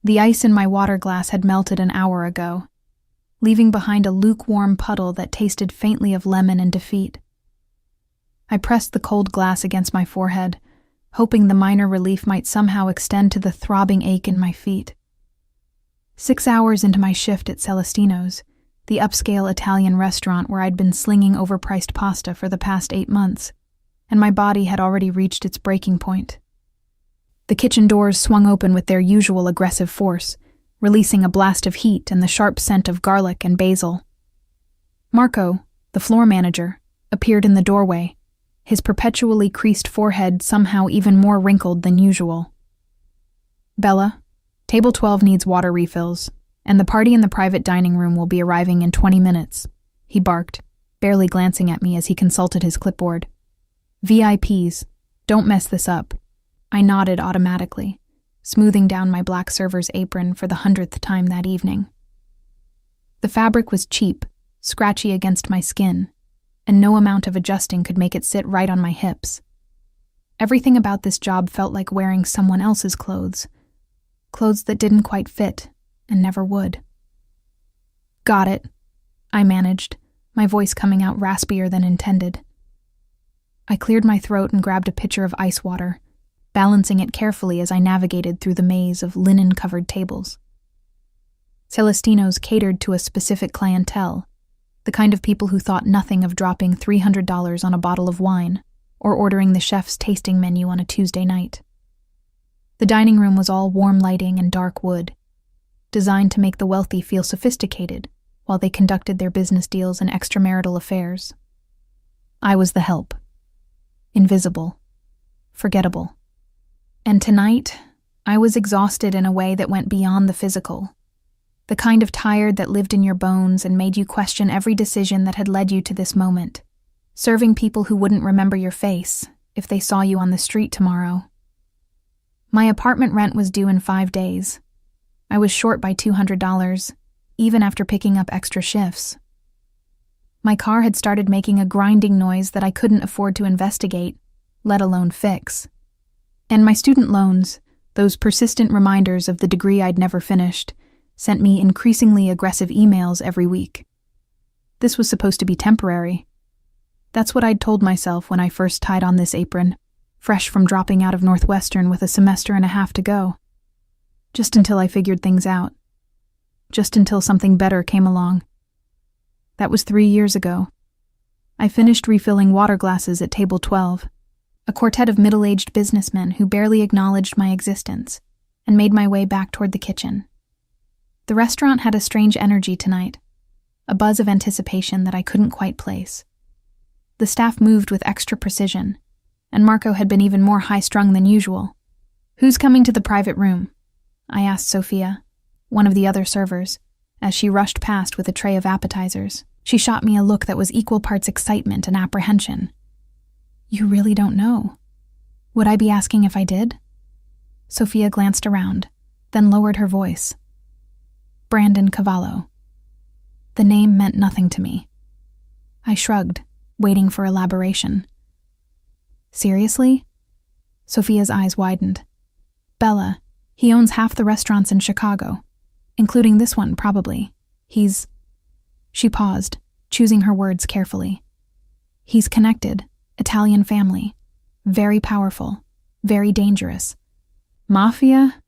The ice in my water glass had melted an hour ago, leaving behind a lukewarm puddle that tasted faintly of lemon and defeat. I pressed the cold glass against my forehead, hoping the minor relief might somehow extend to the throbbing ache in my feet. 6 hours into my shift at Celestino's, the upscale Italian restaurant where I'd been slinging overpriced pasta for the past 8 months, and my body had already reached its breaking point. The kitchen doors swung open with their usual aggressive force, releasing a blast of heat and the sharp scent of garlic and basil. Marco, the floor manager, appeared in the doorway, his perpetually creased forehead somehow even more wrinkled than usual. "Bella, table 12 needs water refills, and the party in the private dining room will be arriving in 20 minutes, he barked, barely glancing at me as he consulted his clipboard. "VIPs, don't mess this up." I nodded automatically, smoothing down my black server's apron for the 100th time that evening. The fabric was cheap, scratchy against my skin, and no amount of adjusting could make it sit right on my hips. Everything about this job felt like wearing someone else's clothes that didn't quite fit and never would. "Got it," I managed, my voice coming out raspier than intended. I cleared my throat and grabbed a pitcher of ice water, balancing it carefully as I navigated through the maze of linen-covered tables. Celestino's catered to a specific clientele, the kind of people who thought nothing of dropping $300 on a bottle of wine or ordering the chef's tasting menu on a Tuesday night. The dining room was all warm lighting and dark wood, designed to make the wealthy feel sophisticated while they conducted their business deals and extramarital affairs. I was the help. Invisible. Forgettable. And tonight, I was exhausted in a way that went beyond the physical. The kind of tired that lived in your bones and made you question every decision that had led you to this moment, serving people who wouldn't remember your face if they saw you on the street tomorrow. My apartment rent was due in 5 days. I was short by $200, even after picking up extra shifts. My car had started making a grinding noise that I couldn't afford to investigate, let alone fix. And my student loans, those persistent reminders of the degree I'd never finished, sent me increasingly aggressive emails every week. This was supposed to be temporary. That's what I'd told myself when I first tied on this apron, fresh from dropping out of Northwestern with a semester and a half to go. Just until I figured things out. Just until something better came along. That was 3 years ago. I finished refilling water glasses at table 12, a quartet of middle-aged businessmen who barely acknowledged my existence, and made my way back toward the kitchen. The restaurant had a strange energy tonight, a buzz of anticipation that I couldn't quite place. The staff moved with extra precision, and Marco had been even more high-strung than usual. "Who's coming to the private room?" I asked Sophia, one of the other servers, as she rushed past with a tray of appetizers. She shot me a look that was equal parts excitement and apprehension. "You really don't know? Would I be asking if I did?" Sophia glanced around, then lowered her voice. "Brandon Cavallo." The name meant nothing to me. I shrugged, waiting for elaboration. "Seriously?" Sophia's eyes widened. "Bella, he owns half the restaurants in Chicago, including this one, probably. He's..." She paused, choosing her words carefully. "He's connected, Italian family, very powerful, very dangerous. Mafia?"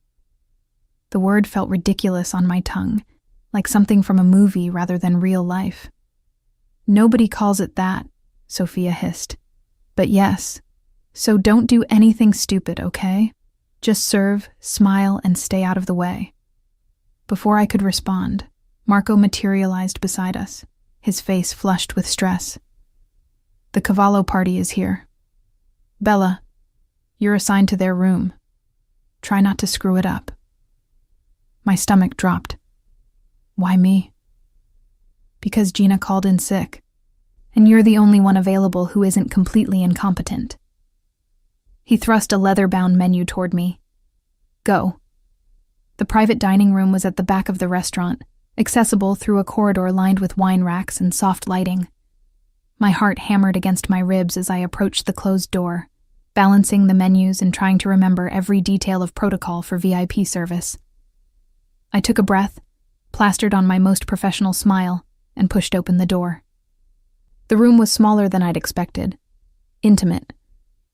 The word felt ridiculous on my tongue, like something from a movie rather than real life. "Nobody calls it that," Sophia hissed. "But yes, so don't do anything stupid, okay? Just serve, smile, and stay out of the way." Before I could respond, Marco materialized beside us, his face flushed with stress. "The Cavallo party is here. Bella, you're assigned to their room. Try not to screw it up." My stomach dropped. "Why me?" "Because Gina called in sick, and you're the only one available who isn't completely incompetent." He thrust a leather-bound menu toward me. "Go." The private dining room was at the back of the restaurant, accessible through a corridor lined with wine racks and soft lighting. My heart hammered against my ribs as I approached the closed door, balancing the menus and trying to remember every detail of protocol for VIP service. I took a breath, plastered on my most professional smile, and pushed open the door. The room was smaller than I'd expected. Intimate,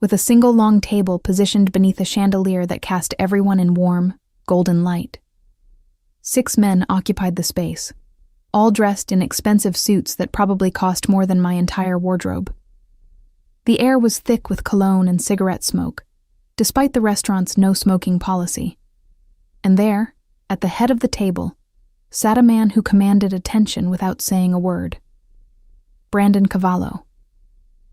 with a single long table positioned beneath a chandelier that cast everyone in warm, golden light. 6 men occupied the space, all dressed in expensive suits that probably cost more than my entire wardrobe. The air was thick with cologne and cigarette smoke, despite the restaurant's no-smoking policy. And there, at the head of the table, sat a man who commanded attention without saying a word. Brandon Cavallo.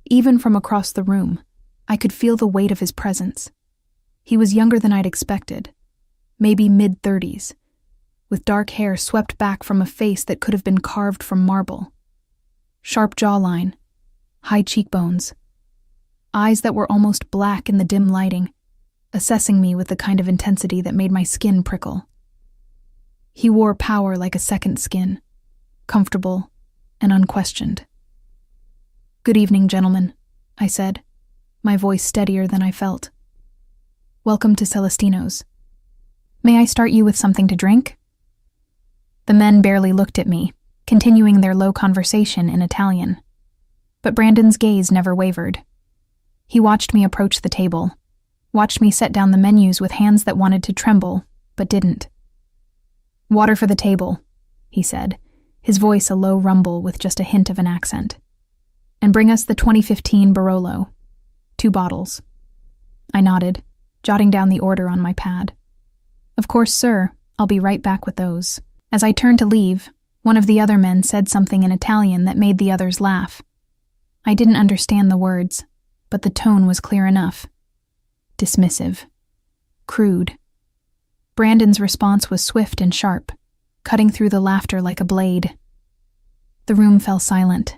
Even from across the room, I could feel the weight of his presence. He was younger than I'd expected, maybe mid-30s, with dark hair swept back from a face that could have been carved from marble. Sharp jawline, high cheekbones, eyes that were almost black in the dim lighting, assessing me with the kind of intensity that made my skin prickle. He wore power like a second skin, comfortable and unquestioned. "Good evening, gentlemen," I said, my voice steadier than I felt. "Welcome to Celestino's. May I start you with something to drink?" The men barely looked at me, continuing their low conversation in Italian. But Brandon's gaze never wavered. He watched me approach the table, watched me set down the menus with hands that wanted to tremble, but didn't. "Water for the table," he said, his voice a low rumble with just a hint of an accent. "And bring us the 2015 Barolo. 2 bottles. I nodded, jotting down the order on my pad. "Of course, sir. I'll be right back with those." As I turned to leave, one of the other men said something in Italian that made the others laugh. I didn't understand the words, but the tone was clear enough. Dismissive. Crude. Brandon's response was swift and sharp, cutting through the laughter like a blade. The room fell silent.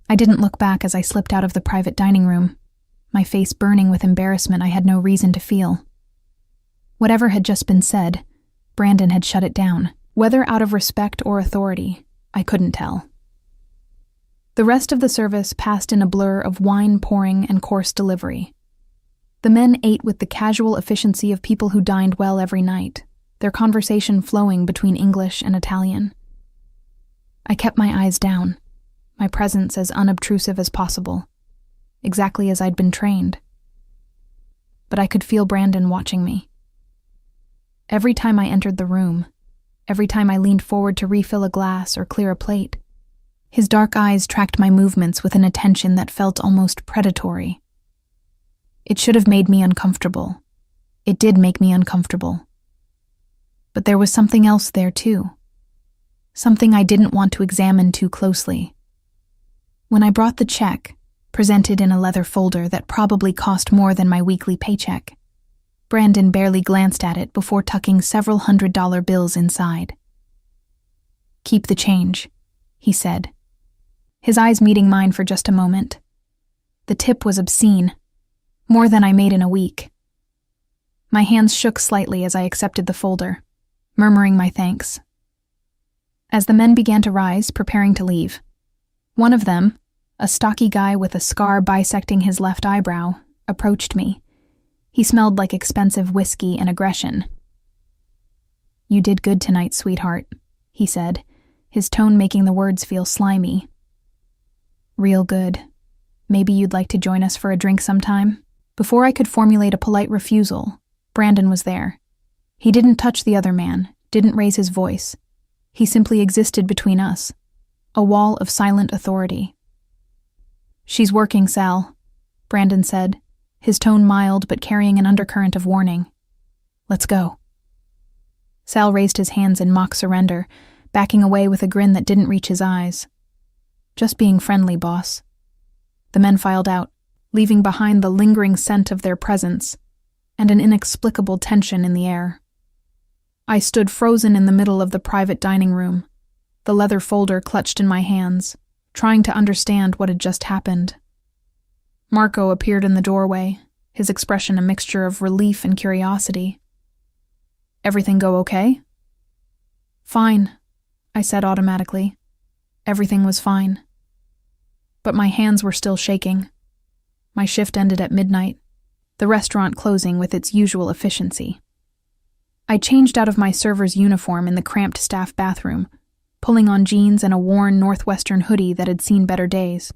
I didn't look back as I slipped out of the private dining room, my face burning with embarrassment I had no reason to feel. Whatever had just been said, Brandon had shut it down. Whether out of respect or authority, I couldn't tell. The rest of the service passed in a blur of wine pouring and course delivery. The men ate with the casual efficiency of people who dined well every night, their conversation flowing between English and Italian. I kept my eyes down, my presence as unobtrusive as possible, exactly as I'd been trained. But I could feel Brandon watching me. Every time I entered the room, every time I leaned forward to refill a glass or clear a plate, his dark eyes tracked my movements with an attention that felt almost predatory. It should have made me uncomfortable. It did make me uncomfortable. But there was something else there too. Something I didn't want to examine too closely. When I brought the check, presented in a leather folder that probably cost more than my weekly paycheck, Brandon barely glanced at it before tucking several $100 bills inside. "Keep the change," he said, his eyes meeting mine for just a moment. The tip was obscene, more than I made in a week. My hands shook slightly as I accepted the folder, murmuring my thanks. As the men began to rise, preparing to leave, one of them, a stocky guy with a scar bisecting his left eyebrow, approached me. He smelled like expensive whiskey and aggression. "You did good tonight, sweetheart," he said, his tone making the words feel slimy. "Real good. Maybe you'd like to join us for a drink sometime?" Before I could formulate a polite refusal, Brandon was there. He didn't touch the other man, didn't raise his voice. He simply existed between us, a wall of silent authority. "She's working, Sal," Brandon said, his tone mild but carrying an undercurrent of warning. "Let's go." Sal raised his hands in mock surrender, backing away with a grin that didn't reach his eyes. "Just being friendly, boss." The men filed out, leaving behind the lingering scent of their presence and an inexplicable tension in the air. I stood frozen in the middle of the private dining room, the leather folder clutched in my hands, trying to understand what had just happened. Marco appeared in the doorway, his expression a mixture of relief and curiosity. "Everything go okay?" "Fine," I said automatically. Everything was fine. But my hands were still shaking. My shift ended at midnight, the restaurant closing with its usual efficiency. I changed out of my server's uniform in the cramped staff bathroom, pulling on jeans and a worn Northwestern hoodie that had seen better days.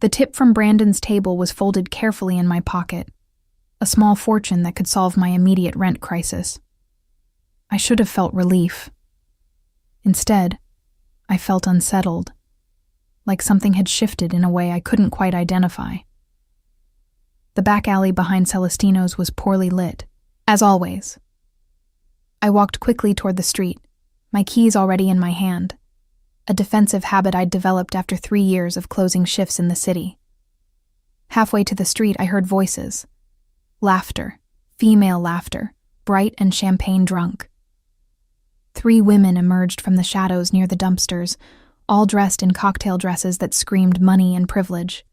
The tip from Brandon's table was folded carefully in my pocket, a small fortune that could solve my immediate rent crisis. I should have felt relief. Instead, I felt unsettled, like something had shifted in a way I couldn't quite identify. The back alley behind Celestino's was poorly lit, as always. I walked quickly toward the street, my keys already in my hand, a defensive habit I'd developed after 3 years of closing shifts in the city. Halfway to the street, I heard voices. Laughter, female laughter, bright and champagne drunk. 3 women emerged from the shadows near the dumpsters, all dressed in cocktail dresses that screamed money and privilege.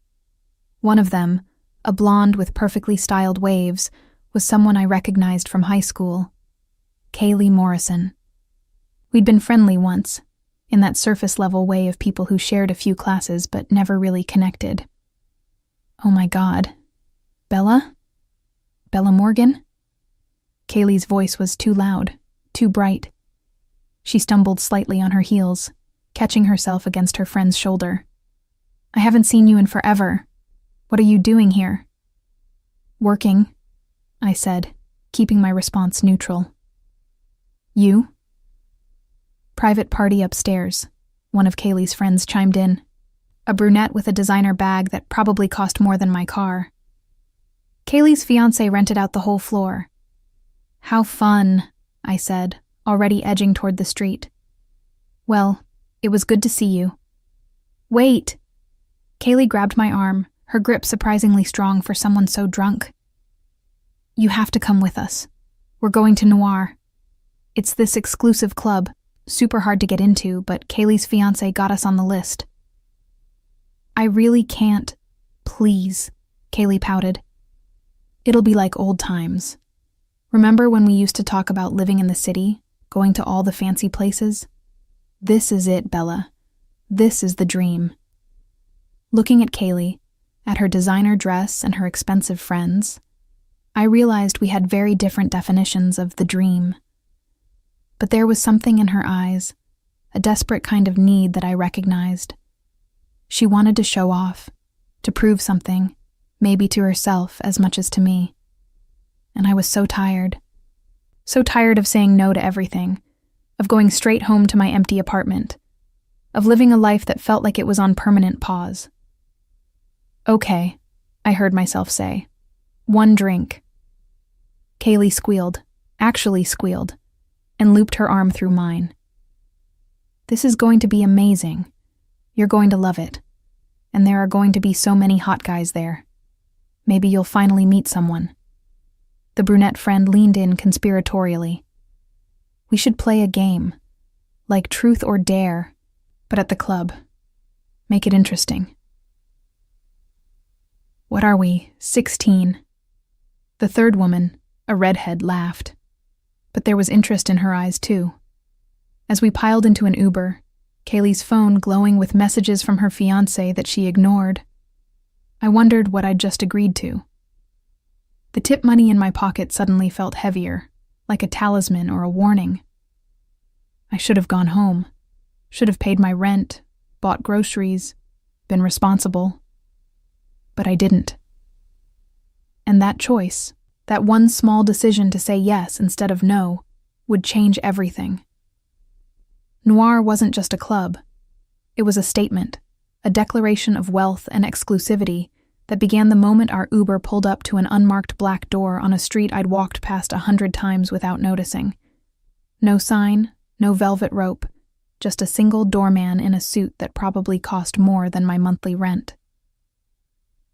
One of them, a blonde with perfectly styled waves, was someone I recognized from high school. Kaylee Morrison. We'd been friendly once, in that surface-level way of people who shared a few classes but never really connected. Oh my God. Bella? Bella Morgan? Kaylee's voice was too loud, too bright. She stumbled slightly on her heels, catching herself against her friend's shoulder. I haven't seen you in forever. What are you doing here? Working, I said, keeping my response neutral. You? Private party upstairs, one of Kaylee's friends chimed in. A brunette with a designer bag that probably cost more than my car. Kaylee's fiancé rented out the whole floor. How fun, I said, already edging toward the street. Well, it was good to see you. Wait! Kaylee grabbed my arm, her grip surprisingly strong for someone so drunk. You have to come with us. We're going to Noir. It's this exclusive club, super hard to get into, but Kaylee's fiancé got us on the list. I really can't. Please, Kaylee pouted. It'll be like old times. Remember when we used to talk about living in the city, going to all the fancy places? This is it, Bella. This is the dream. Looking at Kaylee, at her designer dress and her expensive friends, I realized we had very different definitions of the dream. But there was something in her eyes, a desperate kind of need that I recognized. She wanted to show off, to prove something, maybe to herself as much as to me. And I was so tired of saying no to everything, of going straight home to my empty apartment, of living a life that felt like it was on permanent pause. Okay, I heard myself say. 1 drink. Kaylee squealed, actually squealed, and looped her arm through mine. This is going to be amazing. You're going to love it. And there are going to be so many hot guys there. Maybe you'll finally meet someone. The brunette friend leaned in conspiratorially. We should play a game, like truth or dare, but at the club. Make it interesting. What are we, 16? The third woman, a redhead, laughed. But there was interest in her eyes, too. As we piled into an Uber, Kaylee's phone glowing with messages from her fiancé that she ignored, I wondered what I'd just agreed to. The tip money in my pocket suddenly felt heavier, like a talisman or a warning. I should have gone home, should have paid my rent, bought groceries, been responsible. But I didn't. And that choice, that one small decision to say yes instead of no, would change everything. Noir wasn't just a club. It was a statement, a declaration of wealth and exclusivity that began the moment our Uber pulled up to an unmarked black door on a street I'd walked past 100 times without noticing. No sign, no velvet rope, just a single doorman in a suit that probably cost more than my monthly rent.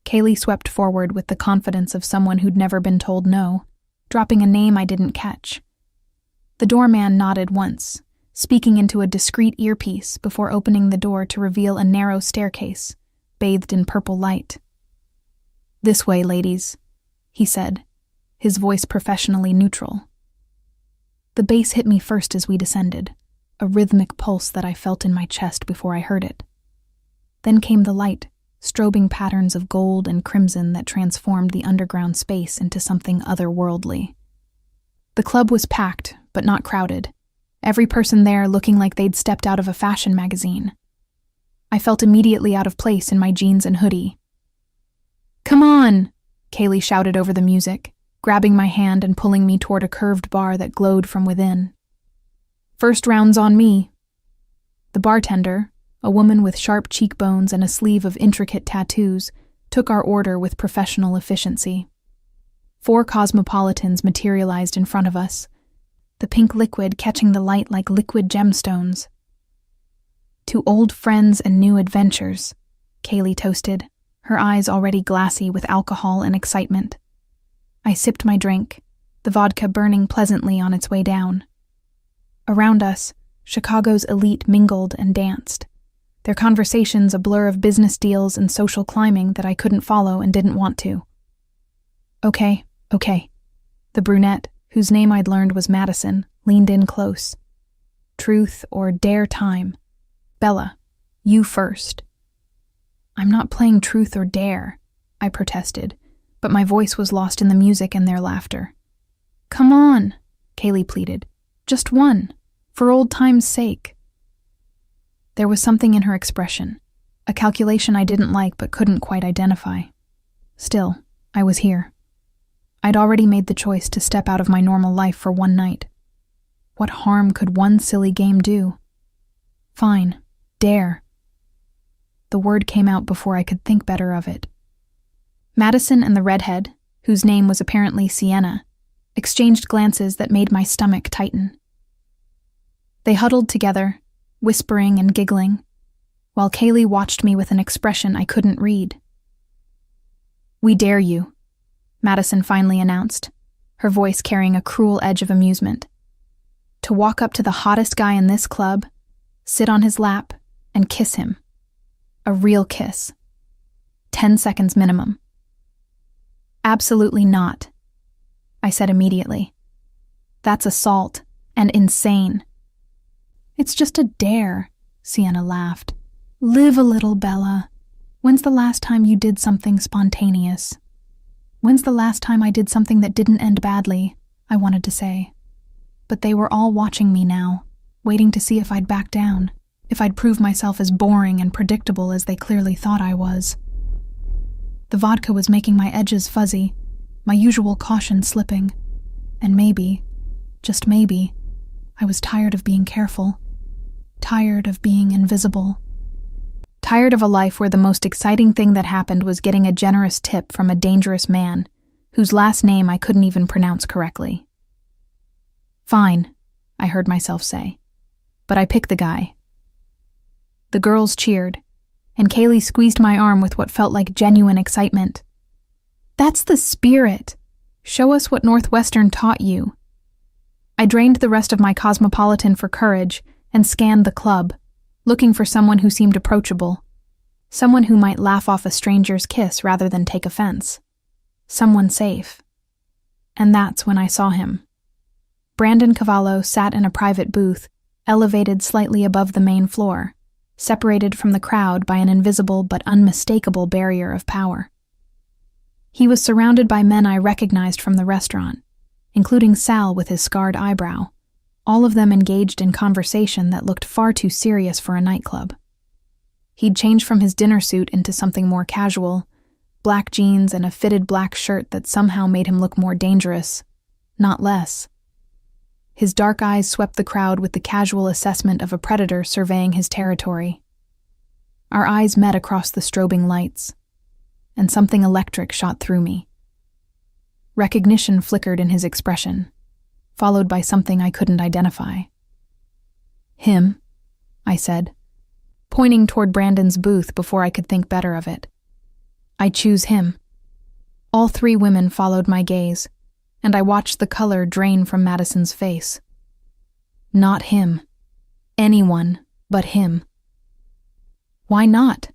Kaylee swept forward with the confidence of someone who'd never been told no, dropping a name I didn't catch. The doorman nodded once, speaking into a discreet earpiece before opening the door to reveal a narrow staircase, bathed in purple light. "This way, ladies," he said, his voice professionally neutral. The bass hit me first as we descended, a rhythmic pulse that I felt in my chest before I heard it. Then came the light, strobing patterns of gold and crimson that transformed the underground space into something otherworldly. The club was packed, but not crowded. Every person there looking like they'd stepped out of a fashion magazine. I felt immediately out of place in my jeans and hoodie. "Come on!" Kaylee shouted over the music, grabbing my hand and pulling me toward a curved bar that glowed from within. "First round's on me." The bartender, a woman with sharp cheekbones and a sleeve of intricate tattoos, took our order with professional efficiency. 4 cosmopolitans materialized in front of us, the pink liquid catching the light like liquid gemstones. "To old friends and new adventures," Kaylee toasted, her eyes already glassy with alcohol and excitement. I sipped my drink, the vodka burning pleasantly on its way down. Around us, Chicago's elite mingled and danced, their conversations a blur of business deals and social climbing that I couldn't follow and didn't want to. Okay. The brunette, whose name I'd learned was Madison, leaned in close. "Truth or dare time. Bella, you first." "I'm not playing truth or dare," I protested, but my voice was lost in the music and their laughter. "Come on," Kaylee pleaded. "Just one, for old time's sake." There was something in her expression, a calculation I didn't like but couldn't quite identify. Still, I was here. I'd already made the choice to step out of my normal life for one night. What harm could one silly game do? Fine, dare. The word came out before I could think better of it. Madison and the redhead, whose name was apparently Sienna, exchanged glances that made my stomach tighten. They huddled together, whispering and giggling, while Kaylee watched me with an expression I couldn't read. "We dare you," Madison finally announced, her voice carrying a cruel edge of amusement. "To walk up to the hottest guy in this club, sit on his lap, and kiss him. A real kiss. 10 seconds minimum." "Absolutely not," I said immediately. "That's assault, and insane." "It's just a dare," Sienna laughed. "Live a little, Bella. When's the last time you did something spontaneous?" "When's the last time I did something that didn't end badly?" I wanted to say. But they were all watching me now, waiting to see if I'd back down, if I'd prove myself as boring and predictable as they clearly thought I was. The vodka was making my edges fuzzy, my usual caution slipping, and maybe, just maybe, I was tired of being careful, tired of being invisible. Tired of a life where the most exciting thing that happened was getting a generous tip from a dangerous man, whose last name I couldn't even pronounce correctly. "Fine," I heard myself say, "but I picked the guy." The girls cheered, and Kaylee squeezed my arm with what felt like genuine excitement. "That's the spirit. Show us what Northwestern taught you." I drained the rest of my cosmopolitan for courage and scanned the club, looking for someone who seemed approachable, someone who might laugh off a stranger's kiss rather than take offense, someone safe. And that's when I saw him. Brandon Cavallo sat in a private booth, elevated slightly above the main floor, separated from the crowd by an invisible but unmistakable barrier of power. He was surrounded by men I recognized from the restaurant, including Sal with his scarred eyebrow, all of them engaged in conversation that looked far too serious for a nightclub. He'd changed from his dinner suit into something more casual, black jeans and a fitted black shirt that somehow made him look more dangerous, not less. His dark eyes swept the crowd with the casual assessment of a predator surveying his territory. Our eyes met across the strobing lights, and something electric shot through me. Recognition flickered in his expression, followed by something I couldn't identify. "Him," I said, pointing toward Brandon's booth before I could think better of it. "I choose him." All 3 women followed my gaze, and I watched the color drain from Madison's face. Not him. Anyone but him. "Why not?"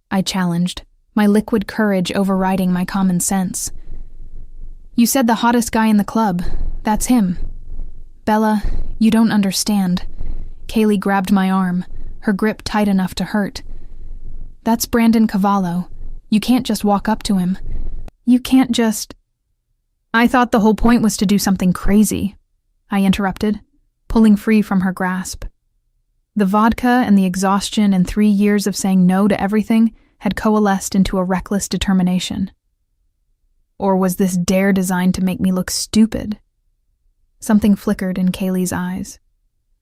I challenged, my liquid courage overriding my common sense. "You said the hottest guy in the club. That's him." "Bella, you don't understand." Kaylee grabbed my arm, her grip tight enough to hurt. "That's Brandon Cavallo. You can't just walk up to him. You can't just—" "I thought the whole point was to do something crazy," I interrupted, pulling free from her grasp. The vodka and the exhaustion and 3 years of saying no to everything had coalesced into a reckless determination. Or was this dare designed to make me look stupid? Something flickered in Kaylee's eyes.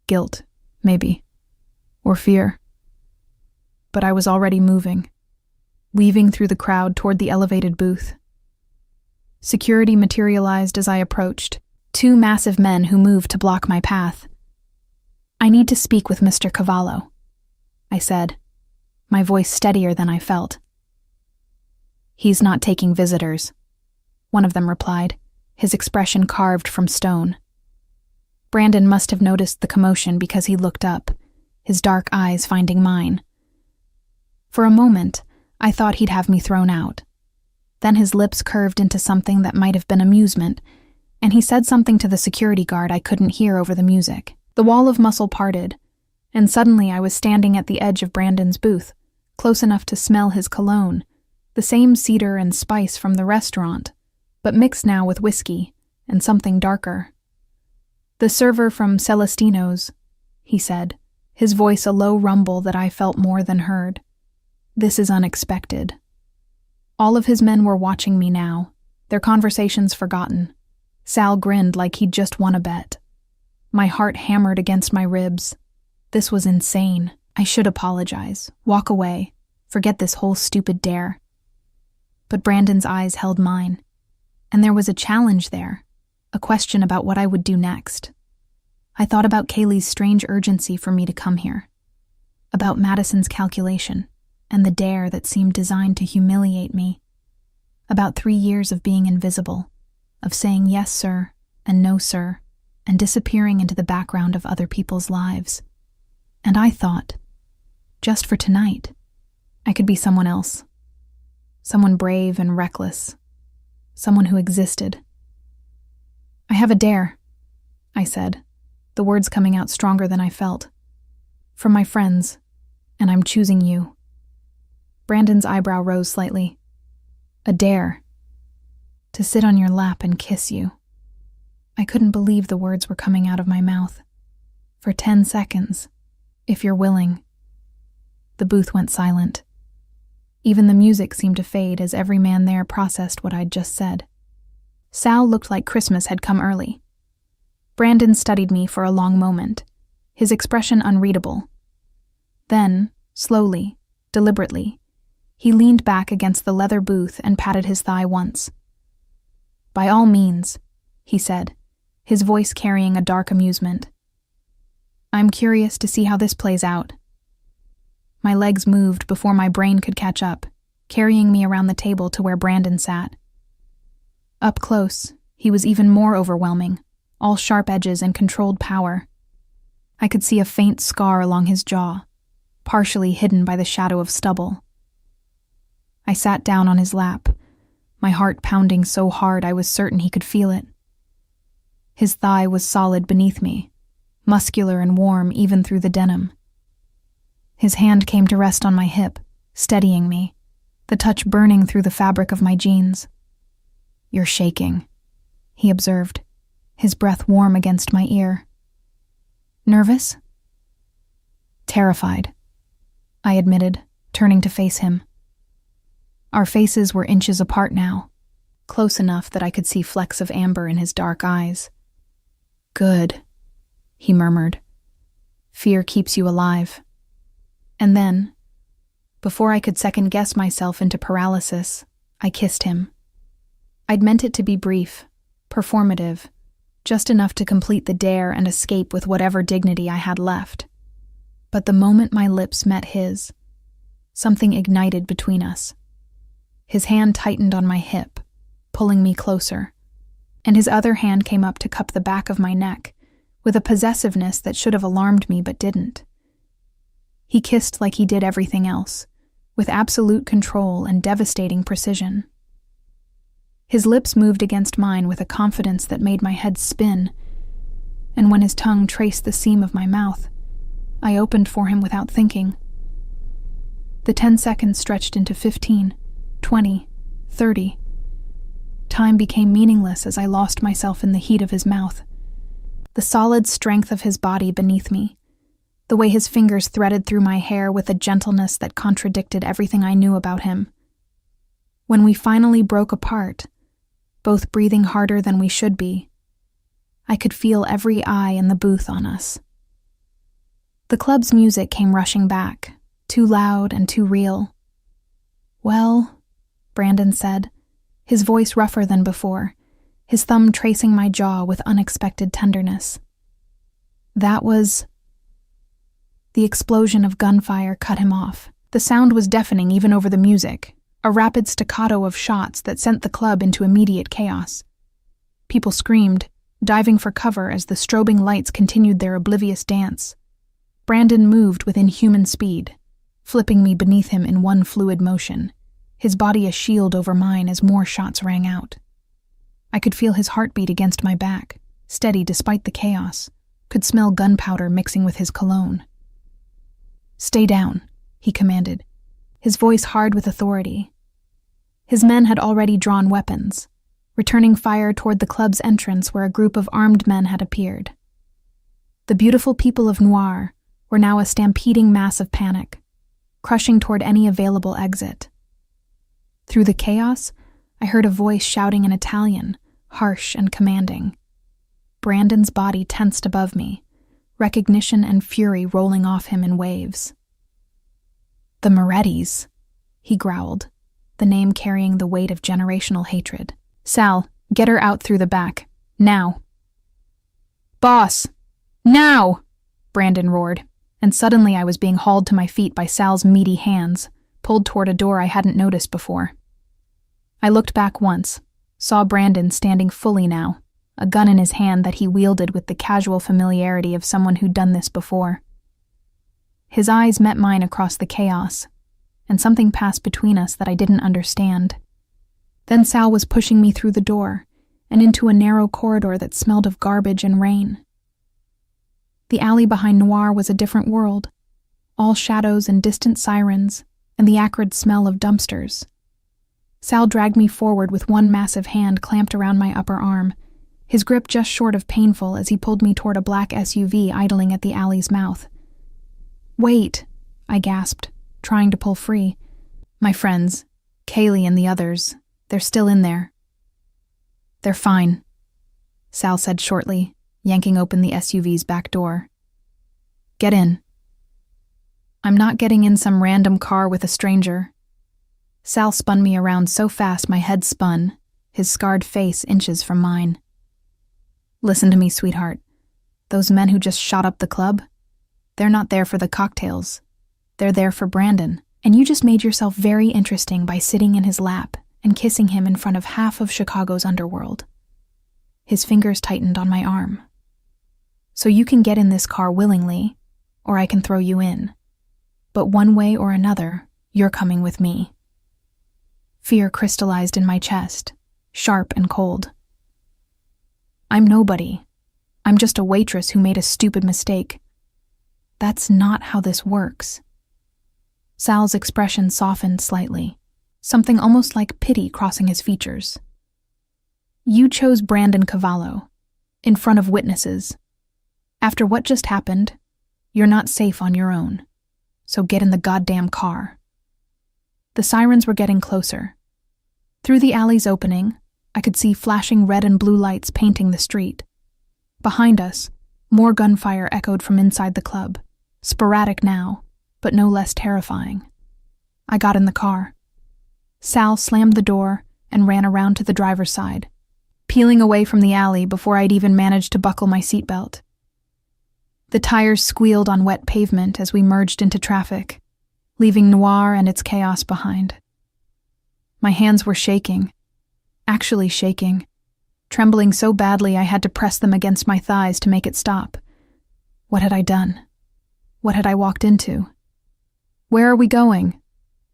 Guilt, maybe. Or fear. But I was already moving, weaving through the crowd toward the elevated booth. Security materialized as I approached, 2 massive men who moved to block my path. "I need to speak with Mr. Cavallo," I said, my voice steadier than I felt. "He's not taking visitors," one of them replied, his expression carved from stone. Brandon must have noticed the commotion because he looked up, his dark eyes finding mine. For a moment, I thought he'd have me thrown out. Then his lips curved into something that might have been amusement, and he said something to the security guard I couldn't hear over the music. The wall of muscle parted, and suddenly I was standing at the edge of Brandon's booth, close enough to smell his cologne, the same cedar and spice from the restaurant, but mixed now with whiskey and something darker. "The server from Celestino's," he said, his voice a low rumble that I felt more than heard. "This is unexpected." All of his men were watching me now, their conversations forgotten. Sal grinned like he'd just won a bet. My heart hammered against my ribs. This was insane. I should apologize, walk away, forget this whole stupid dare. But Brandon's eyes held mine, and there was a challenge there, a question about what I would do next. I thought about Kaylee's strange urgency for me to come here, about Madison's calculation, and the dare that seemed designed to humiliate me, about 3 years of being invisible, of saying yes, sir, and no, sir, and disappearing into the background of other people's lives. And I thought, just for tonight, I could be someone else, someone brave and reckless, someone who existed. "I have a dare," I said, the words coming out stronger than I felt. "From my friends, and I'm choosing you." Brandon's eyebrow rose slightly. "A dare. To sit on your lap and kiss you." I couldn't believe the words were coming out of my mouth. "For 10 seconds, if you're willing." The booth went silent. Even the music seemed to fade as every man there processed what I'd just said. Sal looked like Christmas had come early. Brandon studied me for a long moment, his expression unreadable. Then, slowly, deliberately, he leaned back against the leather booth and patted his thigh once. "By all means," he said, his voice carrying a dark amusement. "I'm curious to see how this plays out." My legs moved before my brain could catch up, carrying me around the table to where Brandon sat. Up close, he was even more overwhelming, all sharp edges and controlled power. I could see a faint scar along his jaw, partially hidden by the shadow of stubble. I sat down on his lap, my heart pounding so hard I was certain he could feel it. His thigh was solid beneath me, muscular and warm even through the denim. His hand came to rest on my hip, steadying me, the touch burning through the fabric of my jeans. "You're shaking," he observed, his breath warm against my ear. "Nervous?" "Terrified," I admitted, turning to face him. Our faces were inches apart now, close enough that I could see flecks of amber in his dark eyes. "Good," he murmured. "Fear keeps you alive." And then, before I could second-guess myself into paralysis, I kissed him. I'd meant it to be brief, performative, just enough to complete the dare and escape with whatever dignity I had left. But the moment my lips met his, something ignited between us. His hand tightened on my hip, pulling me closer, and his other hand came up to cup the back of my neck, with a possessiveness that should have alarmed me but didn't. He kissed like he did everything else, with absolute control and devastating precision. His lips moved against mine with a confidence that made my head spin, and when his tongue traced the seam of my mouth, I opened for him without thinking. The 10 seconds stretched into 15, 20, 30. Time became meaningless as I lost myself in the heat of his mouth. the solid strength of his body beneath me, the way his fingers threaded through my hair with a gentleness that contradicted everything I knew about him. When we finally broke apart, both breathing harder than we should be, I could feel every eye in the booth on us. The club's music came rushing back, too loud and too real. "Well," Brandon said, his voice rougher than before, his thumb tracing my jaw with unexpected tenderness. "That was—" The explosion of gunfire cut him off. The sound was deafening even over the music, a rapid staccato of shots that sent the club into immediate chaos. People screamed, diving for cover as the strobing lights continued their oblivious dance. Brandon moved with inhuman speed, flipping me beneath him in one fluid motion, his body a shield over mine as more shots rang out. I could feel his heartbeat against my back, steady despite the chaos, could smell gunpowder mixing with his cologne. "Stay down," he commanded, his voice hard with authority. His men had already drawn weapons, returning fire toward the club's entrance where a group of armed men had appeared. The beautiful people of Noir were now a stampeding mass of panic, crushing toward any available exit. Through the chaos, I heard a voice shouting in Italian, harsh and commanding. Brandon's body tensed above me, recognition and fury rolling off him in waves. "The Morettis," he growled, the name carrying the weight of generational hatred. "Sal, get her out through the back. Now." "Boss! Now!" Brandon roared, and suddenly I was being hauled to my feet by Sal's meaty hands, pulled toward a door I hadn't noticed before. I looked back once, saw Brandon standing fully now, a gun in his hand that he wielded with the casual familiarity of someone who'd done this before. His eyes met mine across the chaos, and something passed between us that I didn't understand. Then Sal was pushing me through the door and into a narrow corridor that smelled of garbage and rain. The alley behind Noir was a different world, all shadows and distant sirens and the acrid smell of dumpsters. Sal dragged me forward with one massive hand clamped around my upper arm, his grip just short of painful as he pulled me toward a black SUV idling at the alley's mouth. "Wait," I gasped, trying to pull free. "My friends, Kaylee and the others, they're still in there." "They're fine," Sal said shortly, yanking open the SUV's back door. "Get in." "I'm not getting in some random car with a stranger." Sal spun me around so fast my head spun, his scarred face inches from mine. "Listen to me, sweetheart. Those men who just shot up the club, they're not there for the cocktails. They're there for Brandon, and you just made yourself very interesting by sitting in his lap and kissing him in front of half of Chicago's underworld." His fingers tightened on my arm. "So you can get in this car willingly, or I can throw you in. But one way or another, you're coming with me." Fear crystallized in my chest, sharp and cold. "I'm nobody. I'm just a waitress who made a stupid mistake. That's not how this works." Sal's expression softened slightly, something almost like pity crossing his features. "You chose Brandon Cavallo, in front of witnesses. After what just happened, you're not safe on your own. So get in the goddamn car." The sirens were getting closer. Through the alley's opening, I could see flashing red and blue lights painting the street. Behind us, more gunfire echoed from inside the club, sporadic now, but no less terrifying. I got in the car. Sal slammed the door and ran around to the driver's side, peeling away from the alley before I'd even managed to buckle my seatbelt. The tires squealed on wet pavement as we merged into traffic, leaving Noir and its chaos behind. My hands were shaking, actually shaking, trembling so badly I had to press them against my thighs to make it stop. What had I done? What had I walked into? "Where are we going?"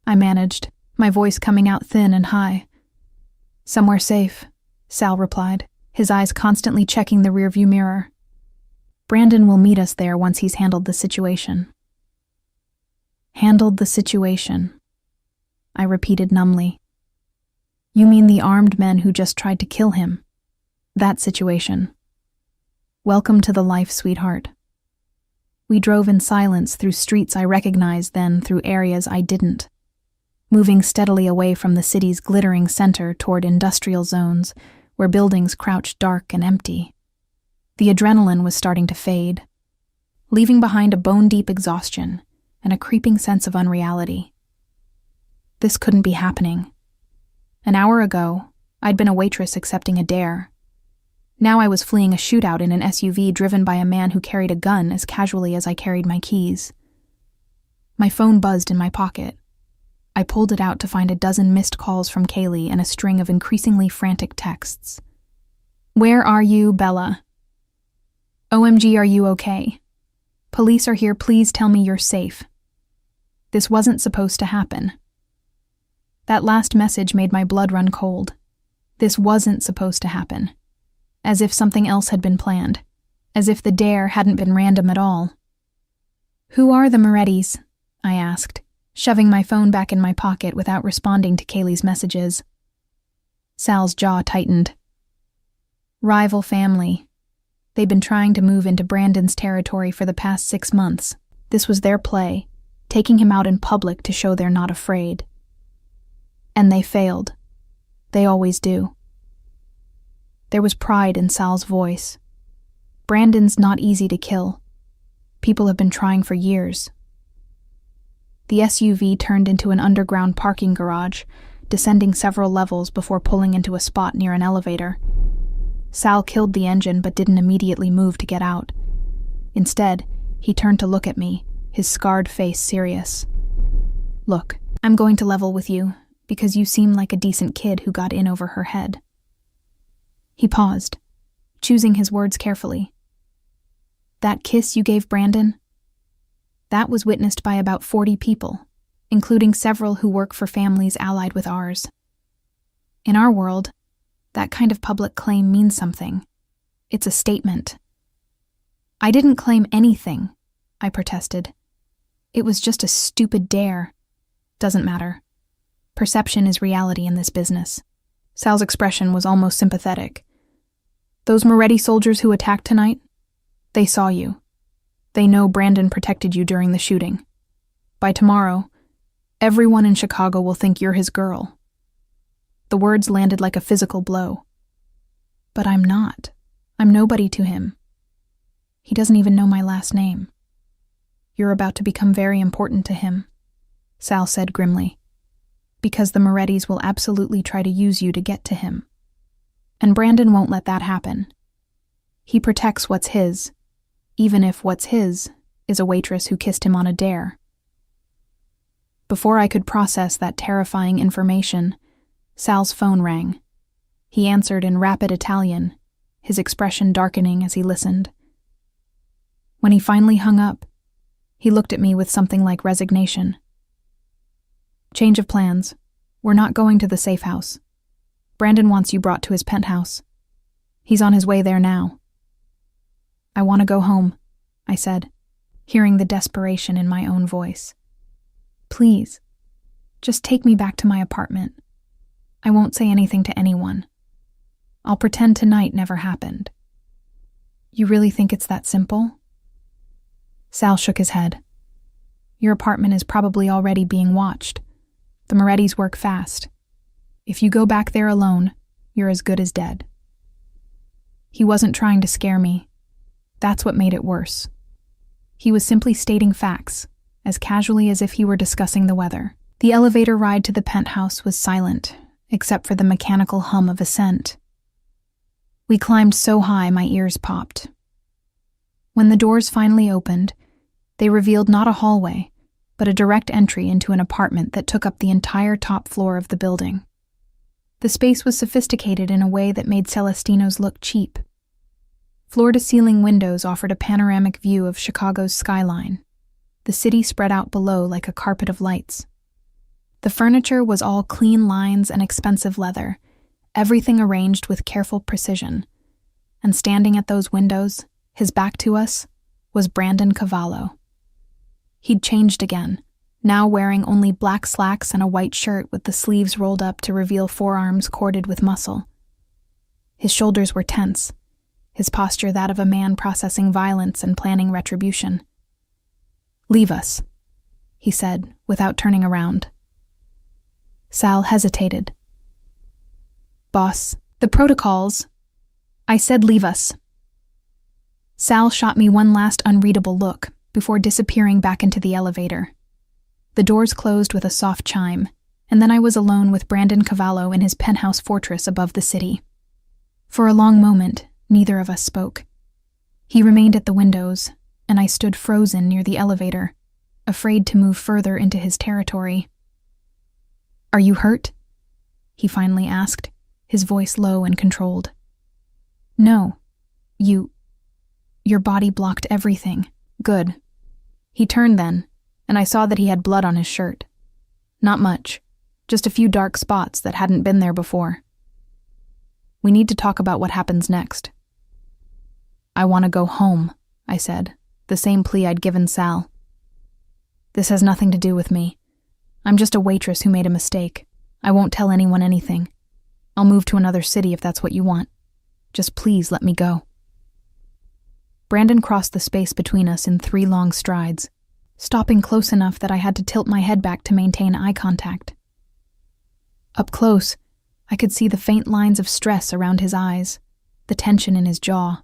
I managed, my voice coming out thin and high. "Somewhere safe," Sal replied, his eyes constantly checking the rearview mirror. "Brandon will meet us there once he's handled the situation." "Handled the situation," I repeated numbly. "You mean the armed men who just tried to kill him? That situation?" Welcome to the life, sweetheart. We drove in silence through streets I recognized, then through areas I didn't, moving steadily away from the city's glittering center toward industrial zones where buildings crouched dark and empty. The adrenaline was starting to fade, leaving behind a bone-deep exhaustion and a creeping sense of unreality. This couldn't be happening. An hour ago, I'd been a waitress accepting a dare. Now I was fleeing a shootout in an SUV driven by a man who carried a gun as casually as I carried my keys. My phone buzzed in my pocket. I pulled it out to find a dozen missed calls from Kaylee and a string of increasingly frantic texts. "Where are you, Bella? OMG, are you okay? Police are here, please tell me you're safe. This wasn't supposed to happen." That last message made my blood run cold. This wasn't supposed to happen. As if something else had been planned. As if the dare hadn't been random at all. "Who are the Morettis?" I asked, shoving my phone back in my pocket without responding to Kaylee's messages. Sal's jaw tightened. "Rival family. They've been trying to move into Brandon's territory for the past 6 months. This was their play, taking him out in public to show they're not afraid. And they failed. They always do." There was pride in Sal's voice. "Brandon's not easy to kill. People have been trying for years." The SUV turned into an underground parking garage, descending several levels before pulling into a spot near an elevator. Sal killed the engine but didn't immediately move to get out. Instead, he turned to look at me, his scarred face serious. "Look, I'm going to level with you, because you seem like a decent kid who got in over her head." He paused, choosing his words carefully. "That kiss you gave Brandon? That was witnessed by about 40 people, including several who work for families allied with ours. In our world, that kind of public claim means something. It's a statement." "I didn't claim anything," I protested. "It was just a stupid dare. Doesn't matter. Perception is reality in this business." Sal's expression was almost sympathetic. "Those Moretti soldiers who attacked tonight? They saw you. They know Brandon protected you during the shooting. By tomorrow, everyone in Chicago will think you're his girl." The words landed like a physical blow. "But I'm not. I'm nobody to him. He doesn't even know my last name." "You're about to become very important to him," Sal said grimly. "Because the Morettis will absolutely try to use you to get to him. And Brandon won't let that happen. He protects what's his, even if what's his is a waitress who kissed him on a dare." Before I could process that terrifying information, Sal's phone rang. He answered in rapid Italian, his expression darkening as he listened. When he finally hung up, he looked at me with something like resignation. "Change of plans. We're not going to the safe house. Brandon wants you brought to his penthouse. He's on his way there now." "I want to go home," I said, hearing the desperation in my own voice. "Please, just take me back to my apartment. I won't say anything to anyone. I'll pretend tonight never happened." "You really think it's that simple?" Sal shook his head. "Your apartment is probably already being watched. The Morettis work fast. If you go back there alone, you're as good as dead." He wasn't trying to scare me. That's what made it worse. He was simply stating facts, as casually as if he were discussing the weather. The elevator ride to the penthouse was silent, except for the mechanical hum of ascent. We climbed so high my ears popped. When the doors finally opened, they revealed not a hallway, but a direct entry into an apartment that took up the entire top floor of the building. The space was sophisticated in a way that made Celestino's look cheap. Floor-to-ceiling windows offered a panoramic view of Chicago's skyline. The city spread out below like a carpet of lights. The furniture was all clean lines and expensive leather, everything arranged with careful precision. And standing at those windows, his back to us, was Brandon Cavallo. He'd changed again, now wearing only black slacks and a white shirt with the sleeves rolled up to reveal forearms corded with muscle. His shoulders were tense, his posture that of a man processing violence and planning retribution. "Leave us," he said, without turning around. Sal hesitated. "Boss, the protocols—" "I said leave us." Sal shot me one last unreadable look before disappearing back into the elevator. The doors closed with a soft chime, and then I was alone with Brandon Cavallo in his penthouse fortress above the city. For a long moment, neither of us spoke. He remained at the windows, and I stood frozen near the elevator, afraid to move further into his territory. "Are you hurt?" he finally asked, his voice low and controlled. "No. Your body blocked everything. Good." He turned then, and I saw that he had blood on his shirt. Not much, just a few dark spots that hadn't been there before. "We need to talk about what happens next." "I want to go home," I said, the same plea I'd given Sal. "This has nothing to do with me. I'm just a waitress who made a mistake. I won't tell anyone anything. I'll move to another city if that's what you want. Just please let me go." Brandon crossed the space between us in 3 long strides, stopping close enough that I had to tilt my head back to maintain eye contact. Up close, I could see the faint lines of stress around his eyes, the tension in his jaw.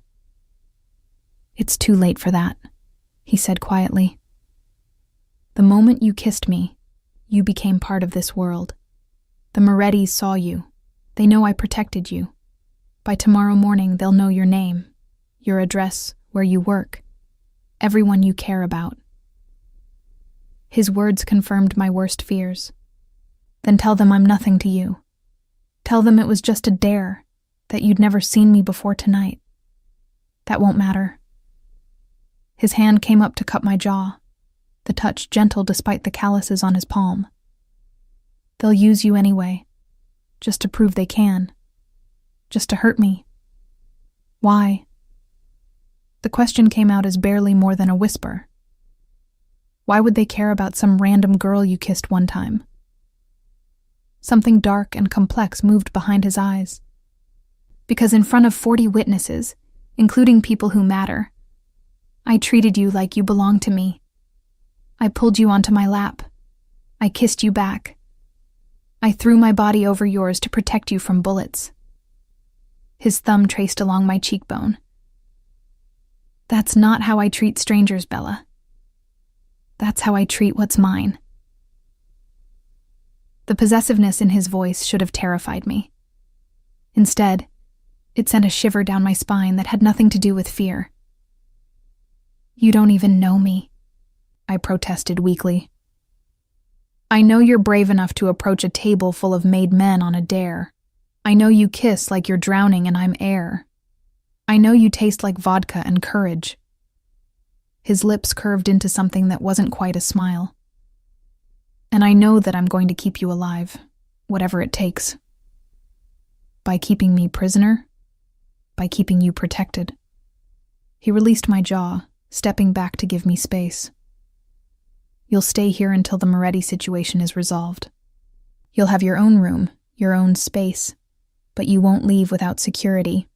"It's too late for that," he said quietly. "The moment you kissed me, you became part of this world. The Morettis saw you. They know I protected you. By tomorrow morning, they'll know your name, your address, where you work, everyone you care about." His words confirmed my worst fears. "Then tell them I'm nothing to you. Tell them it was just a dare, that you'd never seen me before tonight. That won't matter." His hand came up to cup my jaw, the touch gentle despite the calluses on his palm. "They'll use you anyway, just to prove they can, just to hurt me. Why?" The question came out as barely more than a whisper. "Why would they care about some random girl you kissed one time?" Something dark and complex moved behind his eyes. "Because in front of 40 witnesses, including people who matter, I treated you like you belonged to me. I pulled you onto my lap. I kissed you back. I threw my body over yours to protect you from bullets." His thumb traced along my cheekbone. "That's not how I treat strangers, Bella. That's how I treat what's mine." The possessiveness in his voice should have terrified me. Instead, it sent a shiver down my spine that had nothing to do with fear. "You don't even know me," I protested weakly. "I know you're brave enough to approach a table full of made men on a dare. I know you kiss like you're drowning and I'm air. I know you taste like vodka and courage." His lips curved into something that wasn't quite a smile. "And I know that I'm going to keep you alive, whatever it takes. By keeping me prisoner, by keeping you protected." He released my jaw, stepping back to give me space. "You'll stay here until the Moretti situation is resolved. You'll have your own room, your own space, but you won't leave without security.